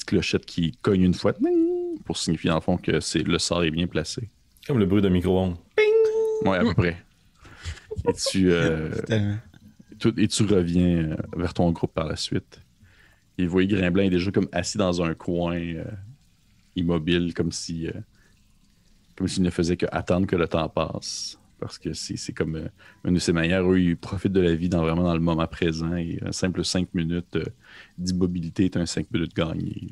clochette qui cogne une fois pour signifier dans le fond que le sort est bien placé.
Comme le bruit d'un micro-ondes.
Oui, à peu près. Et tu reviens vers ton groupe par la suite. Et vous voyez Grimblanc est déjà comme assis dans un coin immobile, comme s'il ne faisait qu'attendre que le temps passe. Parce que c'est comme une de ces manières où ils profitent de la vie vraiment dans le moment présent. Et un simple 5 minutes d'immobilité est un 5 minutes gagné.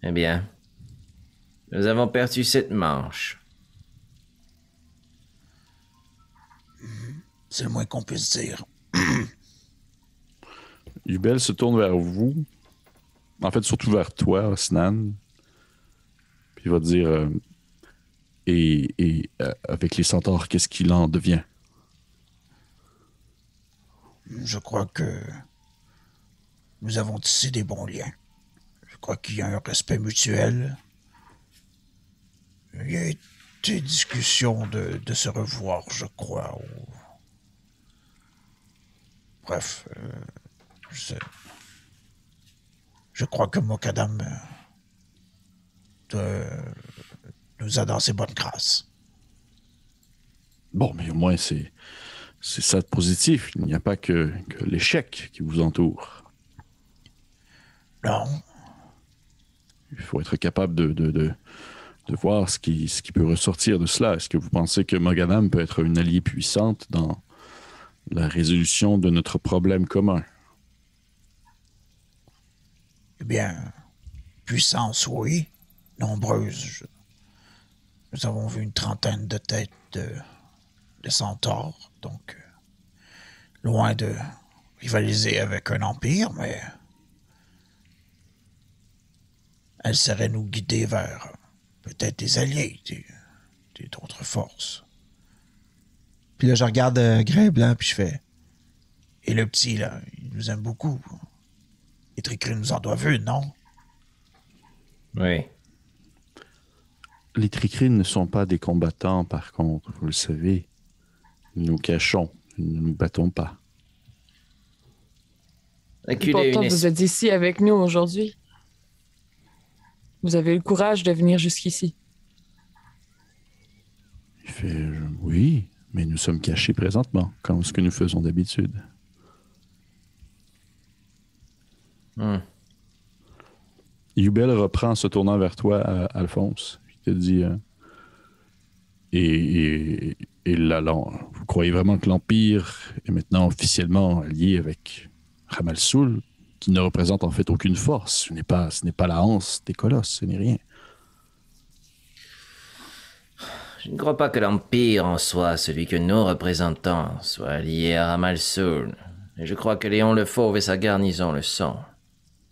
Eh bien, nous avons perdu cette manche.
C'est le moins qu'on puisse dire.
Yubel se tourne vers vous. En fait, surtout vers toi, Osnan. Puis il va dire avec les centaures, qu'est-ce qu'il en devient?
Je crois que nous avons tissé des bons liens. Je crois qu'il y a un respect mutuel. Il y a été discussion de se revoir, je crois. Bref, je crois que Mokadam nous a dans ses bonnes grâces.
Bon, mais au moins, c'est c'est ça de positif. Il n'y a pas que l'échec qui vous entoure.
Non.
Il faut être capable de voir ce qui peut ressortir de cela. Est-ce que vous pensez que Mogadam peut être une alliée puissante dans la résolution de notre problème commun?
Eh bien, puissance, oui. Nombreuse. Nous avons vu une trentaine de têtes de centaures, donc loin de rivaliser avec un empire, mais elle saurait nous guider vers peut-être des alliés, d'autres forces. Puis là, je regarde Grain Blanc, puis je fais... Et le petit, là, il nous aime beaucoup. Les Tricrines nous en doivent une, non?
Oui.
Les Tricrines ne sont pas des combattants, par contre, vous le savez. Nous nous cachons, nous ne nous battons pas.
Pourtant, vous êtes ici avec nous aujourd'hui. Vous avez eu le courage de venir jusqu'ici.
Il fait oui, mais nous sommes cachés présentement, comme ce que nous faisons d'habitude. Yubel reprend en se tournant vers toi, Alphonse. Il te dit et là, vous croyez vraiment que l'Empire est maintenant officiellement allié avec Ramal-Soul, qui ne représente en fait aucune force. Ce n'est pas la Hanse des colosses, ce n'est rien.
Je ne crois pas que l'Empire en soi, celui que nous représentons, soit lié à Ramal-Soul. Et je crois que Léon le Fauve et sa garnison le sont.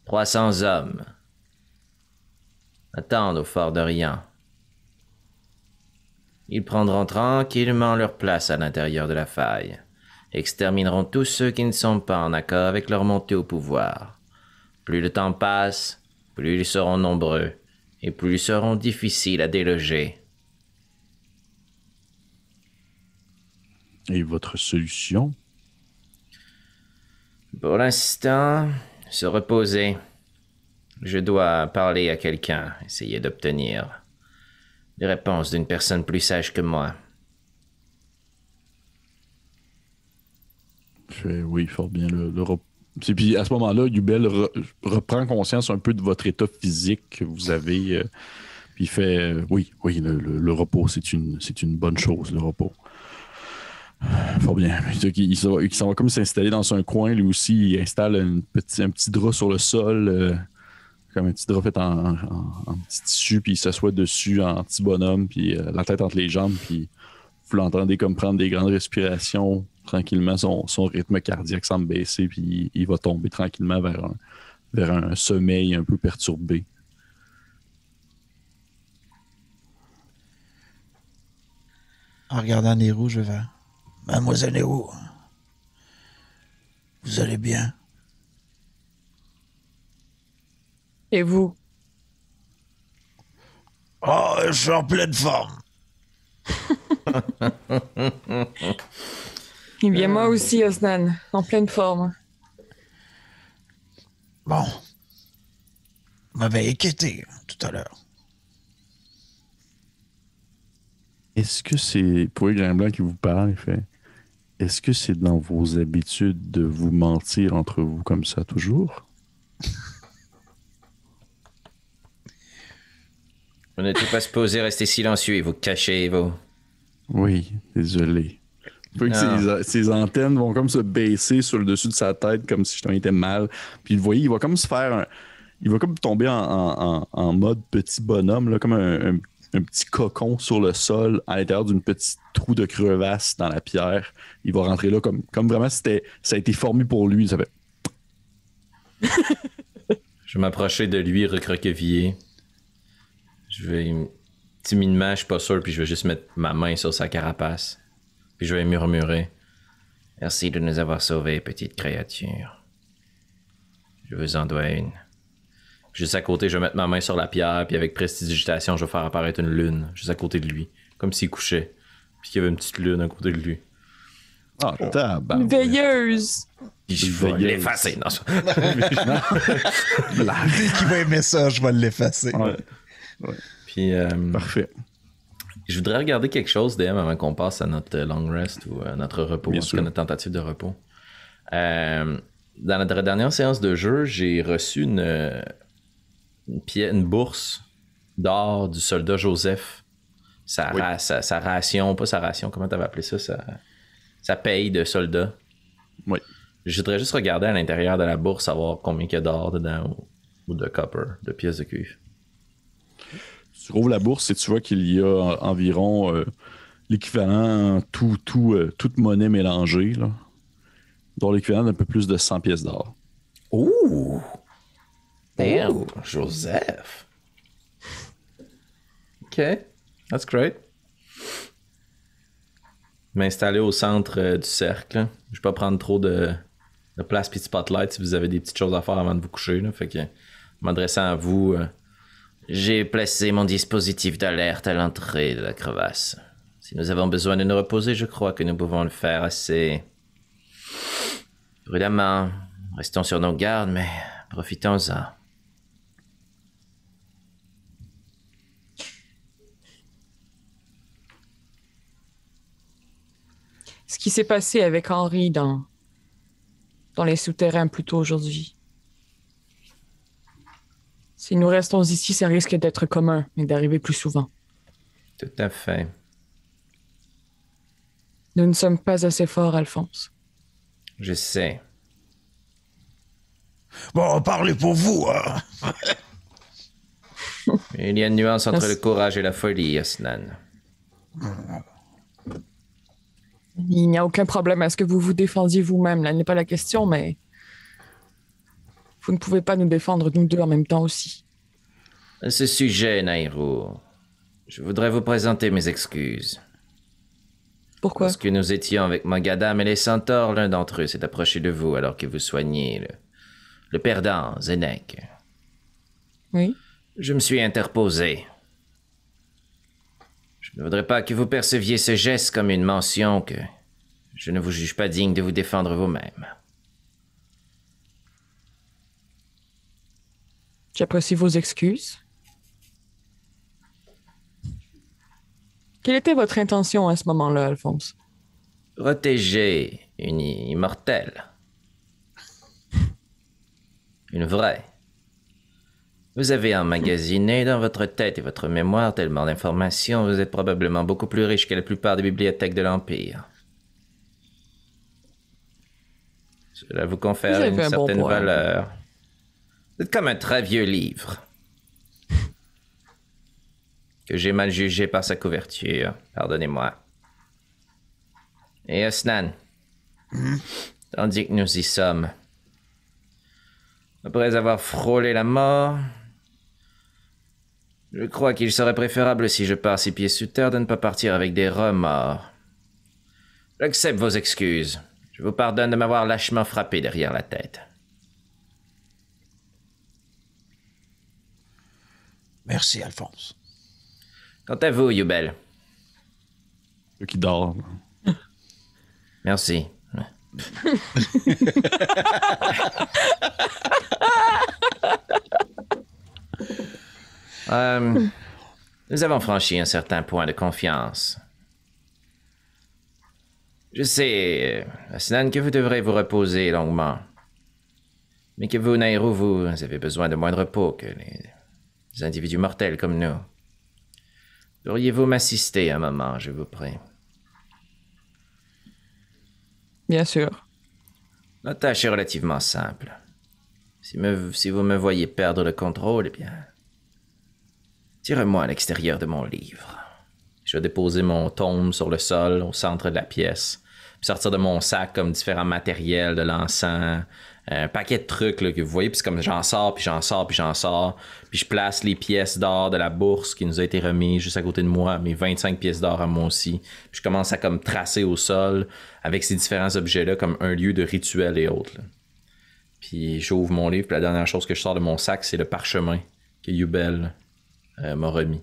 300 hommes attendent au fort de Riant. Ils prendront tranquillement leur place à l'intérieur de la faille. Extermineront tous ceux qui ne sont pas en accord avec leur montée au pouvoir. Plus le temps passe, plus ils seront nombreux, et plus ils seront difficiles à déloger.
Et votre solution?
Pour l'instant, se reposer. Je dois parler à quelqu'un, essayer d'obtenir des réponses d'une personne plus sage que moi.
Oui, fort bien. Puis à ce moment-là, Yubel reprend conscience un peu de votre état physique que vous avez. Puis il fait oui, le repos, c'est une bonne chose, le repos. Fort bien. Il s'en va comme s'installer dans un coin, lui aussi. Il installe un petit drap sur le sol, comme un petit drap fait en petit tissu, puis il s'assoit dessus en petit bonhomme, puis la tête entre les jambes, puis vous l'entendez comme prendre des grandes respirations. Tranquillement, son rythme cardiaque semble baisser, puis il va tomber tranquillement vers un sommeil un peu perturbé.
En regardant Nero, je vais... Mademoiselle Nero, vous allez bien?
Et vous?
Oh, je suis en pleine forme.
Eh bien, moi aussi, Osnan, en pleine forme.
Bon. Vous m'avez inquiété tout à l'heure.
Est-ce que c'est... Pour Grain Blanc qui vous parle, il fait... Est-ce que c'est dans vos habitudes de vous mentir entre vous comme ça toujours?
Vous n'êtes pas supposé rester silencieux et vous cacher, vous.
Oui, désolé. Ses antennes vont comme se baisser sur le dessus de sa tête comme si justement il était mal. Puis vous voyez, il va comme se faire il va comme tomber en mode petit bonhomme, là, comme un petit cocon sur le sol à l'intérieur d'une petite trou de crevasse dans la pierre. Il va rentrer là comme vraiment ça a été formé pour lui. Ça fait...
Je vais m'approcher de lui, recroquevillé. Je vais timidement, je suis pas sûr, puis je vais juste mettre ma main sur sa carapace. Puis je vais murmurer.
Merci de nous avoir sauvés, petite créature. Je vous en dois une.
Juste à côté, je vais mettre ma main sur la pierre, puis avec prestidigitation, je vais faire apparaître une lune, juste à côté de lui. Comme s'il couchait. Puis qu'il y avait une petite lune à côté de lui.
Ah, tabac.
Une veilleuse.
Puis je vais l'effacer. Non,
Dès qu'il va aimer ça, je vais l'effacer.
Ouais.
Puis,
Parfait.
Je voudrais regarder quelque chose, DM, avant qu'on passe à notre long rest ou à notre repos, en tout cas notre tentative de repos. Dans notre dernière séance de jeu, j'ai reçu une bourse d'or du soldat Joseph. Sa ration, pas sa ration, comment t'avais appelé ça? Sa paye de soldat.
Oui.
Je voudrais juste regarder à l'intérieur de la bourse, savoir combien il y a d'or dedans ou de copper, de pièces de cuivre.
Tu ouvres la bourse et tu vois qu'il y a environ l'équivalent, toute monnaie mélangée, là, dont l'équivalent d'un peu plus de 100 pièces d'or.
Ouh! Damn, Joseph! OK, that's great. M'installer au centre du cercle. Je vais pas prendre trop de place puis de spotlight si vous avez des petites choses à faire avant de vous coucher. Là. Fait que, m'adressant à vous,
j'ai placé mon dispositif d'alerte à l'entrée de la crevasse. Si nous avons besoin de nous reposer, je crois que nous pouvons le faire assez prudemment. Restons sur nos gardes, mais profitons-en.
Ce qui s'est passé avec Henri dans les souterrains plus tôt aujourd'hui. Si nous restons ici, ça risque d'être commun et d'arriver plus souvent.
Tout à fait.
Nous ne sommes pas assez forts, Alphonse.
Je sais.
Bon, parlez pour vous, hein.
Il y a une nuance entre le courage et la folie, Osnan.
Il n'y a aucun problème à ce que vous vous défendiez vous-même. Là n'est pas la question, mais vous ne pouvez pas nous défendre nous deux en même temps aussi.
À ce sujet, Nairo, je voudrais vous présenter mes excuses.
Pourquoi?
Lorsque nous étions avec Mogadam et les centaures, l'un d'entre eux s'est approché de vous alors que vous soigniez le perdant, Zenek.
Oui.
Je me suis interposé. Je ne voudrais pas que vous perceviez ce geste comme une mention que je ne vous juge pas digne de vous défendre vous-même.
J'apprécie vos excuses. Quelle était votre intention à ce moment-là, Alphonse?
Protéger une immortelle. Une vraie. Vous avez emmagasiné dans votre tête et votre mémoire tellement d'informations, vous êtes probablement beaucoup plus riche que la plupart des bibliothèques de l'Empire. Cela vous confère une certaine valeur. Vous êtes comme un très vieux livre. Que j'ai mal jugé par sa couverture. Pardonnez-moi. Et Osnan, tandis que nous y sommes, après avoir frôlé la mort, je crois qu'il serait préférable si je pars 6 pieds sous terre de ne pas partir avec des remords. J'accepte vos excuses. Je vous pardonne de m'avoir lâchement frappé derrière la tête.
Merci, Alphonse.
Quant à vous, Yubel.
Ceux qui dort.
Merci. Nous avons franchi un certain point de confiance. Je sais, Osnan, que vous devrez vous reposer longuement. Mais que vous, Nairo, vous avez besoin de moins de repos que les individus mortels comme nous. Pourriez-vous m'assister un moment, je vous prie?
Bien sûr.
La tâche est relativement simple. Si vous me voyez perdre le contrôle, eh bien, tirez-moi à l'extérieur de mon livre. Je vais déposer mon tome sur le sol, au centre de la pièce, puis sortir de mon sac comme différents matériels, de l'encens, un paquet de trucs là, que vous voyez, puis c'est comme j'en sors, puis j'en sors, puis j'en sors, puis je place les pièces d'or de la bourse qui nous a été remise juste à côté de moi, mes 25 pièces d'or à moi aussi. Puis je commence à comme tracer au sol avec ces différents objets-là comme un lieu de rituel et autres. Là. Puis j'ouvre mon livre, puis la dernière chose que je sors de mon sac, c'est le parchemin que Yubel m'a remis.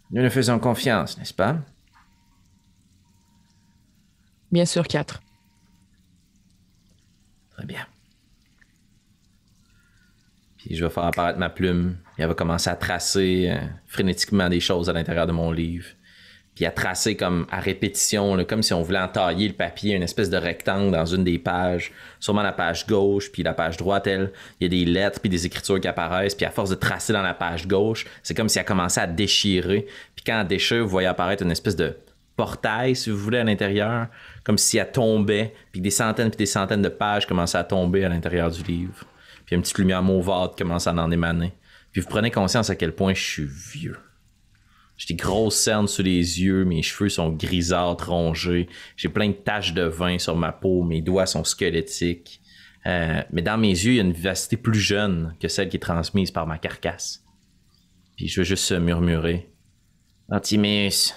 Nous nous faisons confiance, n'est-ce pas?
Bien sûr, 4.
Très bien.
Puis je vais faire apparaître ma plume. Puis elle va commencer à tracer frénétiquement des choses à l'intérieur de mon livre. Puis à tracer comme à répétition, là, comme si on voulait entailler le papier, une espèce de rectangle dans une des pages. Sûrement la page gauche, puis la page droite, il y a des lettres puis des écritures qui apparaissent. Puis à force de tracer dans la page gauche, c'est comme si elle commençait à déchirer. Puis quand elle déchire, vous voyez apparaître une espèce de portail, si vous voulez, à l'intérieur. Comme si elle tombait, puis des centaines de pages commençaient à tomber à l'intérieur du livre. Puis une petite lumière mauvaute commence à en émaner. Puis vous prenez conscience à quel point je suis vieux. J'ai des grosses cernes sous les yeux, mes cheveux sont grisâtres, rongés, j'ai plein de taches de vin sur ma peau, mes doigts sont squelettiques. Mais dans mes yeux, il y a une vivacité plus jeune que celle qui est transmise par ma carcasse. Puis je veux juste murmurer. Antiméus,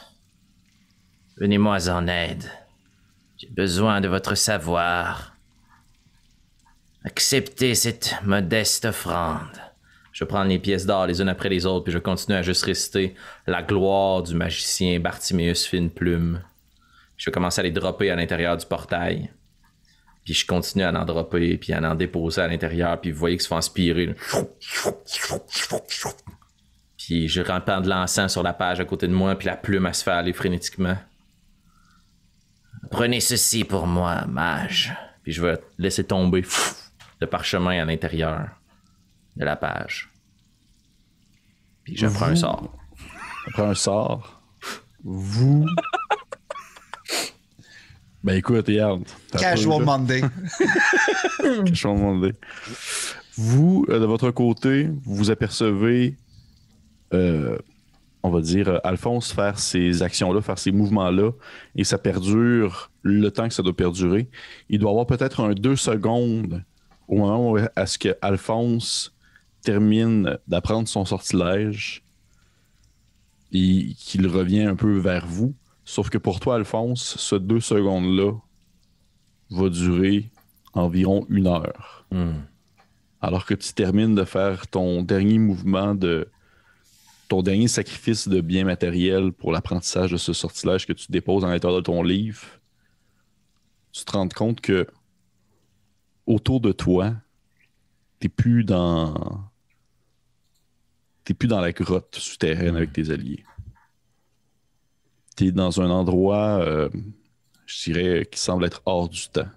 venez-moi en aide. J'ai besoin de votre savoir. Acceptez cette modeste offrande. Je vais prendre les pièces d'or les unes après les autres, puis je vais continuer à juste réciter la gloire du magicien Bartiméus Fine-Plume. Je vais commencer à les dropper à l'intérieur du portail. Puis je continue à en dropper, puis à en déposer à l'intérieur, puis vous voyez qu'ils se font aspirer. Puis je remplis de l'encens sur la page à côté de moi, puis la plume, elle se fait aller frénétiquement. Prenez ceci pour moi, mage. Puis je vais laisser tomber le parchemin à l'intérieur de la page. Puis j'apprends un sort.
Après un sort, vous... Ben écoute, regarde.
Casual Monday.
Casual Monday. Vous, de votre côté, vous apercevez, on va dire, Alphonse faire ces actions-là, faire ces mouvements-là, et ça perdure le temps que ça doit perdurer. Il doit y avoir peut-être un 2 secondes au moment où est-ce que Alphonse termine d'apprendre son sortilège et qu'il revient un peu vers vous. Sauf que pour toi, Alphonse, ce 2 secondes-là va durer environ 1 heure. Alors que tu termines de faire ton dernier mouvement ton dernier sacrifice de biens matériels pour l'apprentissage de ce sortilège que tu déposes à l'intérieur de ton livre, tu te rends compte que autour de toi, t'es plus dans la grotte souterraine avec tes alliés. T'es dans un endroit, je dirais, qui semble être hors du temps.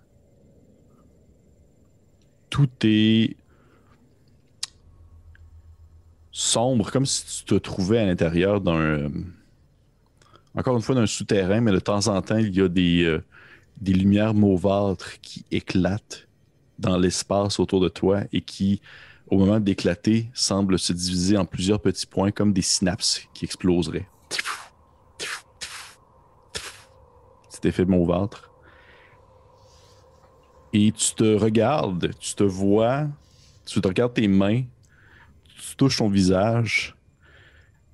Tout est sombre, comme si tu te trouvais à l'intérieur encore une fois, d'un souterrain, mais de temps en temps, il y a des lumières mauvâtres qui éclatent dans l'espace autour de toi et qui, au moment d'éclater, semblent se diviser en plusieurs petits points comme des synapses qui exploseraient. Cet effet mauvâtre. Et tu te regardes, tu te vois, tu te regardes tes mains, tu touches ton visage,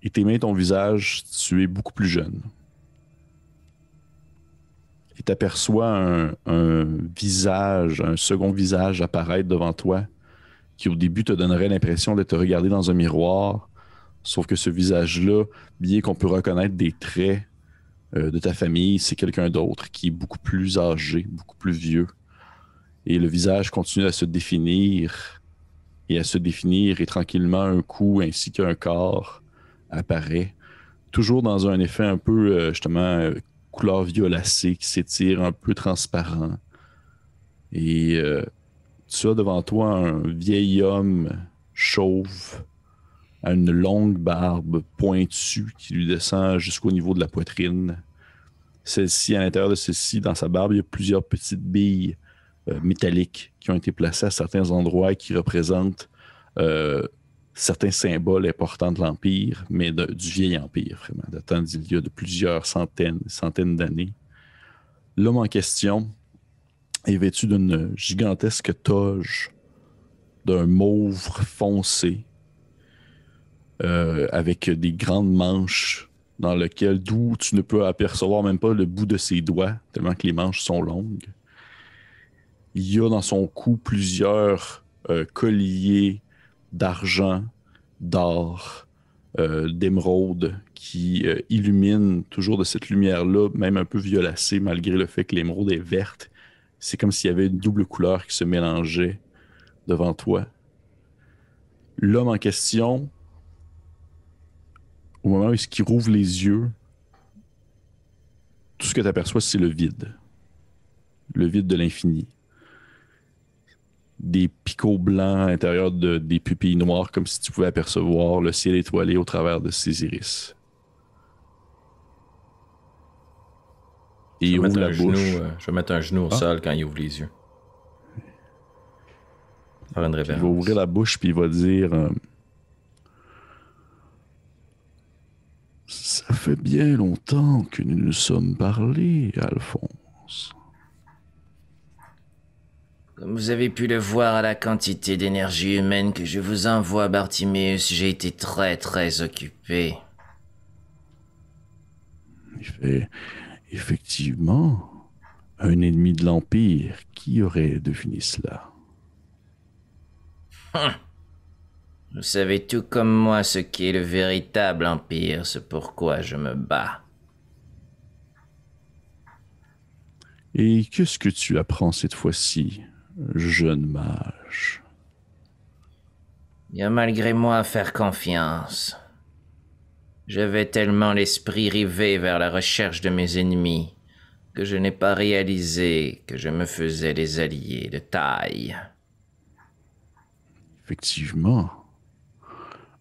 et tes mains et ton visage, tu es beaucoup plus jeune. Et tu aperçois un visage, un second visage apparaître devant toi, qui au début te donnerait l'impression de te regarder dans un miroir, sauf que ce visage-là, bien qu'on peut reconnaître des traits de ta famille, c'est quelqu'un d'autre qui est beaucoup plus âgé, beaucoup plus vieux. Et le visage continue à se définir, et tranquillement un cou ainsi qu'un corps apparaît, toujours dans un effet un peu, justement, couleur violacée qui s'étire, un peu transparent. Et tu as devant toi un vieil homme chauve, à une longue barbe pointue qui lui descend jusqu'au niveau de la poitrine. Celle-ci, à l'intérieur de celle-ci, dans sa barbe, il y a plusieurs petites billes métalliques qui ont été placées à certains endroits et qui représentent certains symboles importants de l'Empire, mais du vieil Empire, vraiment, datant d'il y a de plusieurs centaines d'années. L'homme en question est vêtu d'une gigantesque toge d'un mauve foncé avec des grandes manches d'où tu ne peux apercevoir même pas le bout de ses doigts, tellement que les manches sont longues. Il y a dans son cou plusieurs colliers d'argent, d'or, d'émeraude qui illuminent toujours de cette lumière-là, même un peu violacée, malgré le fait que l'émeraude est verte. C'est comme s'il y avait une double couleur qui se mélangeait devant toi. l'homme en question, au moment où il rouvre les yeux, tout ce que tu aperçois, c'est le vide. Le vide de l'infini. Des picots blancs à l'intérieur des pupilles noires, comme si tu pouvais apercevoir le ciel étoilé au travers de ses iris. Et il ouvre la bouche.
Je vais mettre un genou au sol quand il ouvre les yeux. Faire une révérence.
Il va ouvrir la bouche puis il va dire ça fait bien longtemps que nous nous sommes parlé, Alphonse.
Comme vous avez pu le voir à la quantité d'énergie humaine que je vous envoie, Bartiméus, j'ai été très très occupé.
Il fait effectivement un ennemi de l'Empire. Qui aurait deviné cela?
Vous savez tout comme moi ce qu'est le véritable Empire, c'est pourquoi je me bats.
Et qu'est-ce que tu apprends cette fois-ci, jeune mage?
Bien malgré moi, faire confiance. J'avais tellement l'esprit rivé vers la recherche de mes ennemis que je n'ai pas réalisé que je me faisais des alliés de taille.
Effectivement.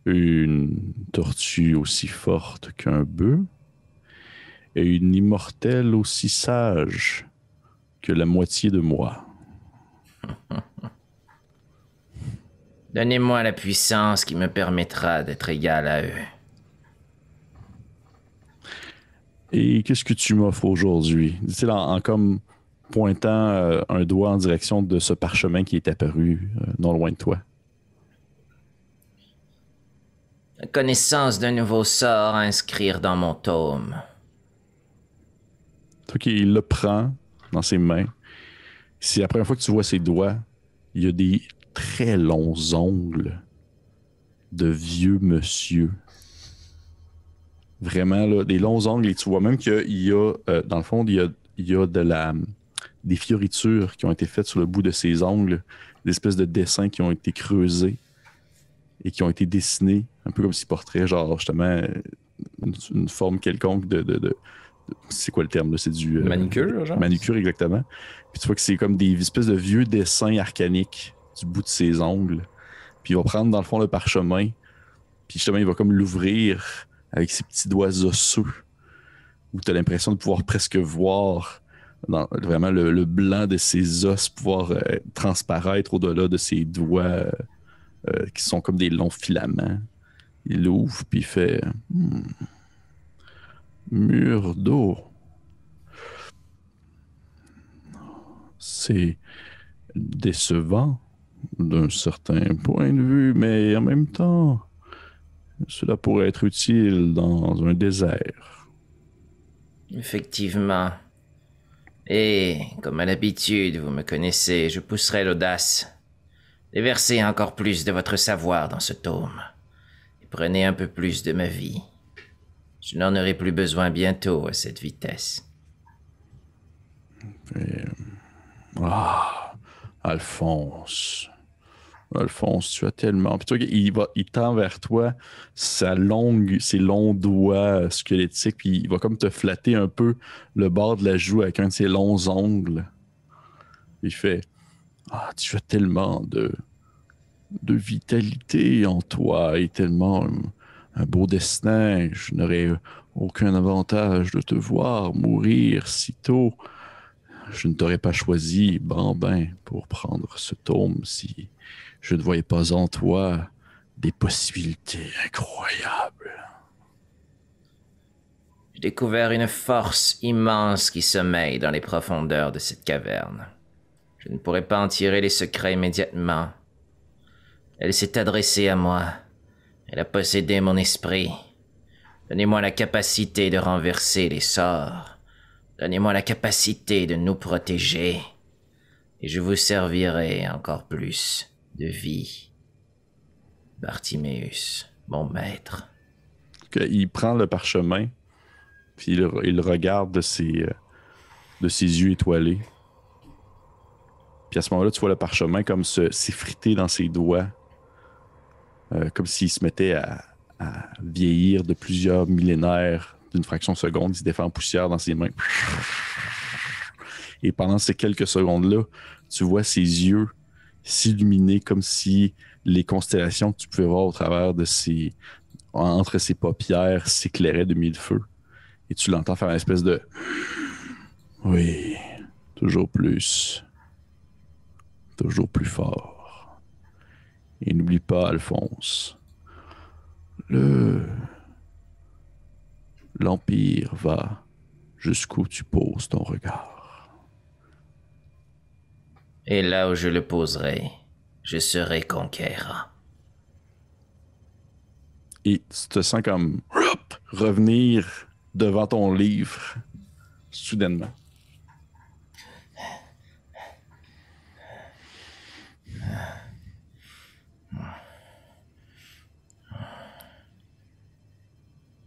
Une tortue aussi forte qu'un bœuf et une immortelle aussi sage que la moitié de moi.
Donnez-moi la puissance qui me permettra d'être égal à eux.
Et qu'est-ce que tu m'offres aujourd'hui? Dit-il en comme pointant un doigt en direction de ce parchemin qui est apparu non loin de toi.
La connaissance d'un nouveau sort à inscrire dans mon tome.
Ok, il le prend dans ses mains. C'est la première fois que tu vois ses doigts. Il y a des très longs ongles de vieux monsieur. Vraiment, là, des longs ongles. Et tu vois même qu'il y a, dans le fond, il y a des fioritures qui ont été faites sur le bout de ses ongles, des espèces de dessins qui ont été creusés et qui ont été dessinés, un peu comme s'ils portraient, genre, justement, une forme quelconque de c'est quoi le terme, là? C'est du...
manicure, genre?
Manicure, exactement. Puis tu vois que c'est comme des espèces de vieux dessins arcaniques du bout de ses ongles. Puis il va prendre, dans le fond, le parchemin. Puis justement, il va comme l'ouvrir avec ses petits doigts osseux, où tu as l'impression de pouvoir presque voir vraiment le blanc de ses os pouvoir transparaître au-delà de ses doigts qui sont comme des longs filaments. Il l'ouvre, puis il fait... Mur d'eau. C'est décevant d'un certain point de vue, mais en même temps, cela pourrait être utile dans un désert.
Effectivement. Et, comme à l'habitude, vous me connaissez, je pousserai l'audace. Déversez encore plus de votre savoir dans ce tome. Et prenez un peu plus de ma vie. Je n'en aurai plus besoin bientôt à cette vitesse.
Alphonse. Alphonse, tu as tellement... Puis toi, il tend vers toi ses longs doigts squelettiques, puis il va comme te flatter un peu le bord de la joue avec un de ses longs ongles. Il fait tu as tellement de vitalité en toi et tellement un beau destin. Je n'aurais aucun avantage de te voir mourir si tôt. Je ne t'aurais pas choisi, Bambin, pour prendre ce tome si je ne voyais pas en toi des possibilités incroyables.
J'ai découvert une force immense qui sommeille dans les profondeurs de cette caverne. Je ne pourrais pas en tirer les secrets immédiatement. Elle s'est adressée à moi. Elle a possédé mon esprit. Donnez-moi la capacité de renverser les sorts. Donnez-moi la capacité de nous protéger. Et je vous servirai encore plus de vie. Bartiméus, mon maître.
Il prend le parchemin, puis il regarde de ses yeux étoilés. Puis à ce moment-là, tu vois le parchemin comme s'effriter dans ses doigts. comme s'il se mettait à vieillir de plusieurs millénaires d'une fraction de seconde. Il se défait en poussière dans ses mains. Et pendant ces quelques secondes-là, tu vois ses yeux s'illuminer comme si les constellations que tu pouvais voir au travers de entre ses paupières s'éclairaient de mille feux. Et tu l'entends faire une espèce de... Oui, toujours plus. Toujours plus fort. Et n'oublie pas, Alphonse, l'Empire va jusqu'où tu poses ton regard.
Et là où je le poserai, je serai conquérant.
Et tu te sens comme revenir devant ton livre soudainement.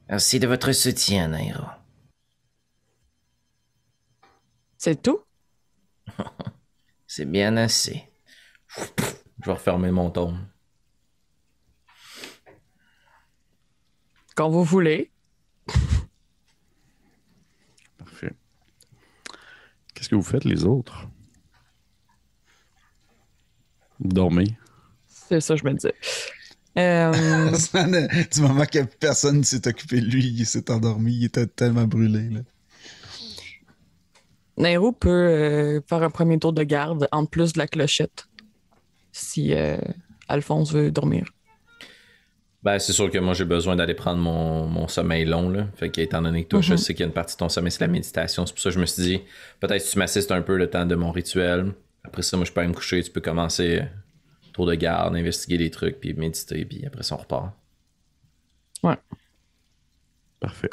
Merci de votre soutien, Nairo.
C'est tout?
C'est bien assez.
Je vais refermer mon tome.
Quand vous voulez.
Parfait. Qu'est-ce que vous faites, les autres? Vous dormez?
C'est ça, je me disais.
Du moment que personne ne s'est occupé de lui, il s'est endormi, il était tellement brûlé. Là.
Nairo peut faire un premier tour de garde en plus de la clochette si Alphonse veut dormir.
Ben, c'est sûr que moi, j'ai besoin d'aller prendre mon sommeil long, là. Fait qu'étant donné que toi, je sais qu'il y a une partie de ton sommeil, c'est la méditation. C'est pour ça que je me suis dit, peut-être si tu m'assistes un peu le temps de mon rituel. Après ça, moi, je peux aller me coucher. Tu peux commencer tour de garde, investiguer des trucs, puis méditer, puis après ça, on repart.
Ouais.
Parfait.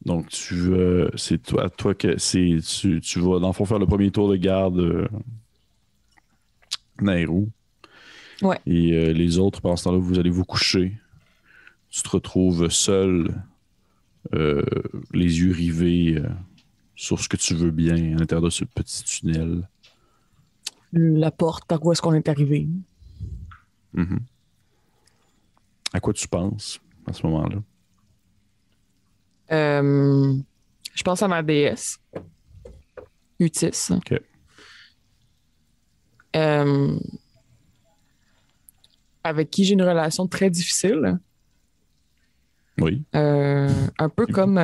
Donc, c'est toi que tu vas dans le fond faire le premier tour de garde Nairou.
Ouais.
Et les autres, pendant ce temps-là, vous allez vous coucher. Tu te retrouves seul, les yeux rivés sur ce que tu veux bien à l'intérieur de ce petit tunnel.
La porte par où est-ce qu'on est arrivé.
Mm-hmm. À quoi tu penses à ce moment-là?
Je pense à ma déesse, Utis.
OK.
Avec qui j'ai une relation très difficile.
Oui.
Un peu comme...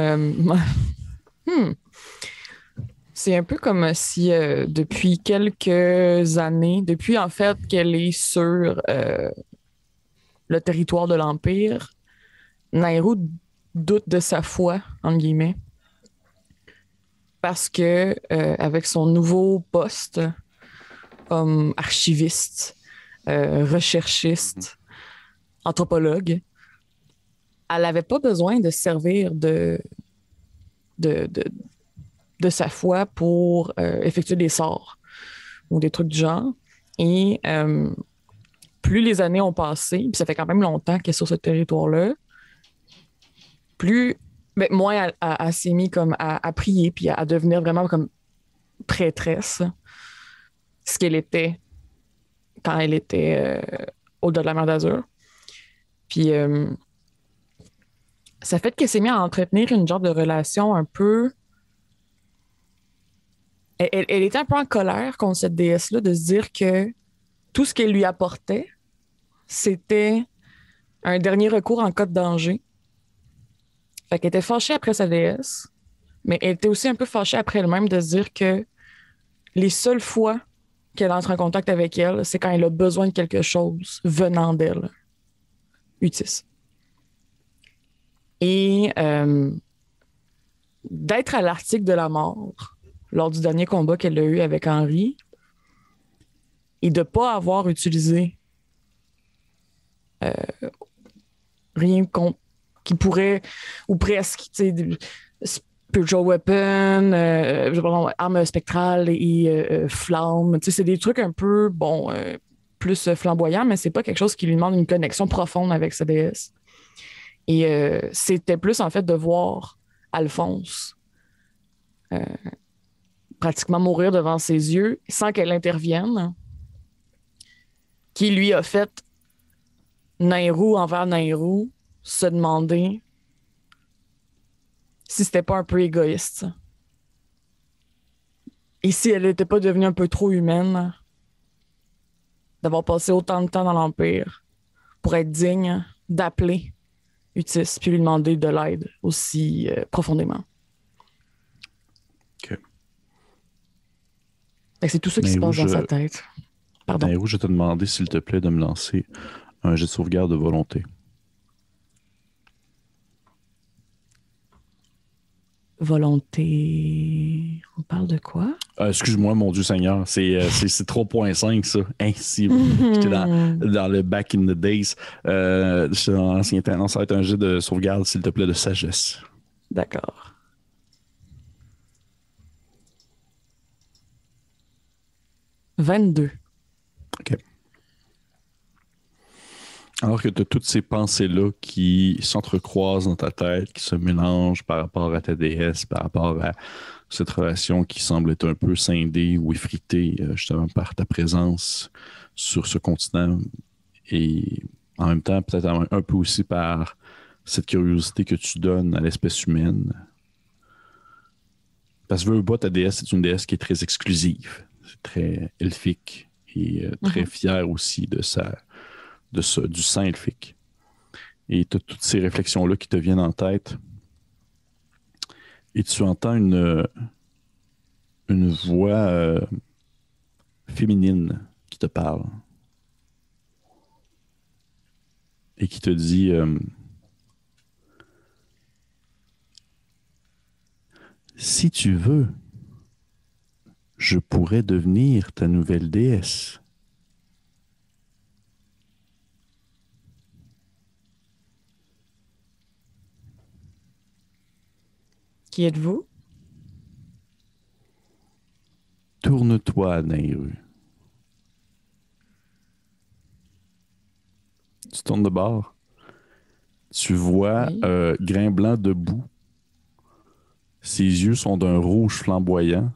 C'est un peu comme si depuis quelques années, depuis en fait qu'elle est sur le territoire de l'Empire, Nairo doute de sa foi, entre guillemets. Parce que avec son nouveau poste comme archiviste, recherchiste, anthropologue, elle n'avait pas besoin de servir de sa foi pour effectuer des sorts ou des trucs du genre. Et plus les années ont passé, puis ça fait quand même longtemps qu'elle est sur ce territoire-là, moins elle s'est mise comme à prier puis à devenir vraiment comme prêtresse, ce qu'elle était quand elle était au-delà de la mer d'Azur. Puis ça fait qu'elle s'est mise à entretenir une genre de relation un peu... Elle était un peu en colère contre cette déesse-là de se dire que tout ce qu'elle lui apportait, c'était un dernier recours en cas de danger. Fait qu'elle était fâchée après sa déesse, mais elle était aussi un peu fâchée après elle-même de se dire que les seules fois qu'elle entre en contact avec elle, c'est quand elle a besoin de quelque chose venant d'elle. Utis. Et d'être à l'article de la mort lors du dernier combat qu'elle a eu avec Henri et de ne pas avoir utilisé rien qui pourrait, ou presque, tu sais, spiritual weapon, arme spectrale et flamme. Tu sais, c'est des trucs un peu, plus flamboyants, mais c'est pas quelque chose qui lui demande une connexion profonde avec sa déesse. Et c'était plus, en fait, de voir Alphonse pratiquement mourir devant ses yeux sans qu'elle intervienne, qui lui a fait Nairou envers Nairou se demander si c'était pas un peu égoïste. Et si elle n'était pas devenue un peu trop humaine d'avoir passé autant de temps dans l'Empire pour être digne d'appeler Utis puis lui demander de l'aide aussi profondément.
OK.
C'est tout ça qui se passe dans sa tête. Pardon.
Nairou, je vais te demander, s'il te plaît, de me lancer un jet de sauvegarde de volonté.
Volonté... On parle de quoi?
Excuse-moi, mon Dieu Seigneur, c'est 3.5 ça. Ainsi, j'étais dans le back in the days. C'est dans l'ancien temps. Non, ça va être un jet de sauvegarde, s'il te plaît, de sagesse.
D'accord. « 22. »
OK. Alors que tu as toutes ces pensées-là qui s'entrecroisent dans ta tête, qui se mélangent par rapport à ta déesse, par rapport à cette relation qui semble être un peu scindée ou effritée justement par ta présence sur ce continent et en même temps peut-être un peu aussi par cette curiosité que tu donnes à l'espèce humaine. Parce que veux pas, ta déesse, c'est une déesse qui est très exclusive, c'est très elfique et très fière aussi de du sang elfique. Et tu as toutes ces réflexions-là qui te viennent en tête. Et tu entends une voix féminine qui te parle. Et qui te dit si tu veux, je pourrais devenir ta nouvelle déesse.
Qui êtes-vous?
Tourne-toi, Nairou. Tu tournes de bord. Tu vois Grain Blanc debout. Ses yeux sont d'un rouge flamboyant.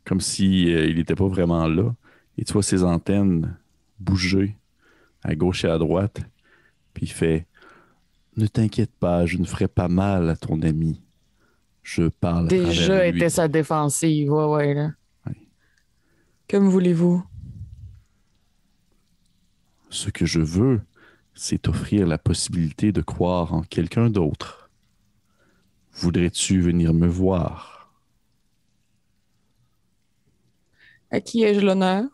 Comme si il n'était pas vraiment là. Et tu vois ses antennes bouger à gauche et à droite. Puis il fait « Ne t'inquiète pas, je ne ferai pas mal à ton ami. Je parle à travers lui. »
Déjà était sa défensive, ouais, là.
Oui.
Que me voulez-vous?
Ce que je veux, c'est t'offrir la possibilité de croire en quelqu'un d'autre. Voudrais-tu venir me voir?
À qui ai-je l'honneur?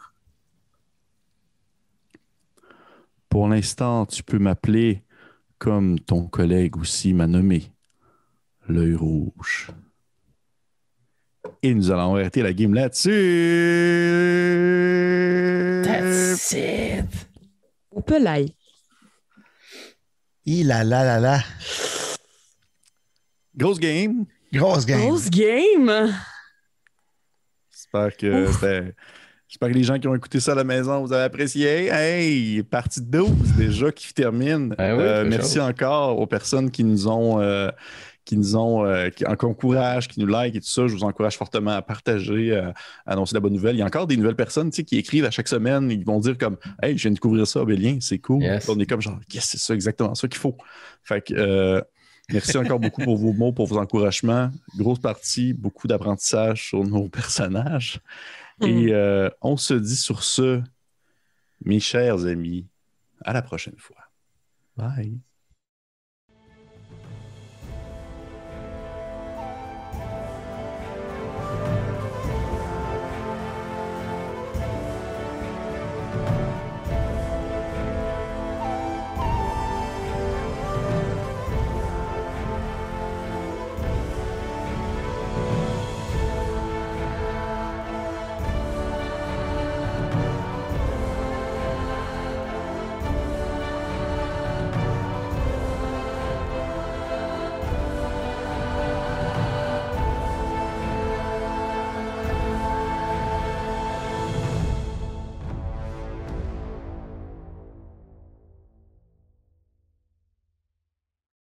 Pour l'instant, tu peux m'appeler comme ton collègue aussi m'a nommé, l'œil rouge. Et nous allons arrêter la game là-dessus.
That's it.
Au pelaille.
Là.
Grosse game.
Grosse game.
Grosse game!
J'espère que les gens qui ont écouté ça à la maison, vous avez apprécié. Hey, partie 12 déjà qui termine. Merci encore aux personnes qui nous encouragent, qui nous like et tout ça. Je vous encourage fortement à partager, à annoncer la bonne nouvelle. Il y a encore des nouvelles personnes qui écrivent à chaque semaine. Ils vont dire comme « Hey, je viens de découvrir ça, Abélien, c'est cool.
Yes.
On est comme genre « Yes, c'est ça, exactement ça qu'il faut. » Fait que merci encore beaucoup pour vos mots, pour vos encouragements. Grosse partie, beaucoup d'apprentissage sur nos personnages. Et on se dit sur ce, mes chers amis, à la prochaine fois. Bye.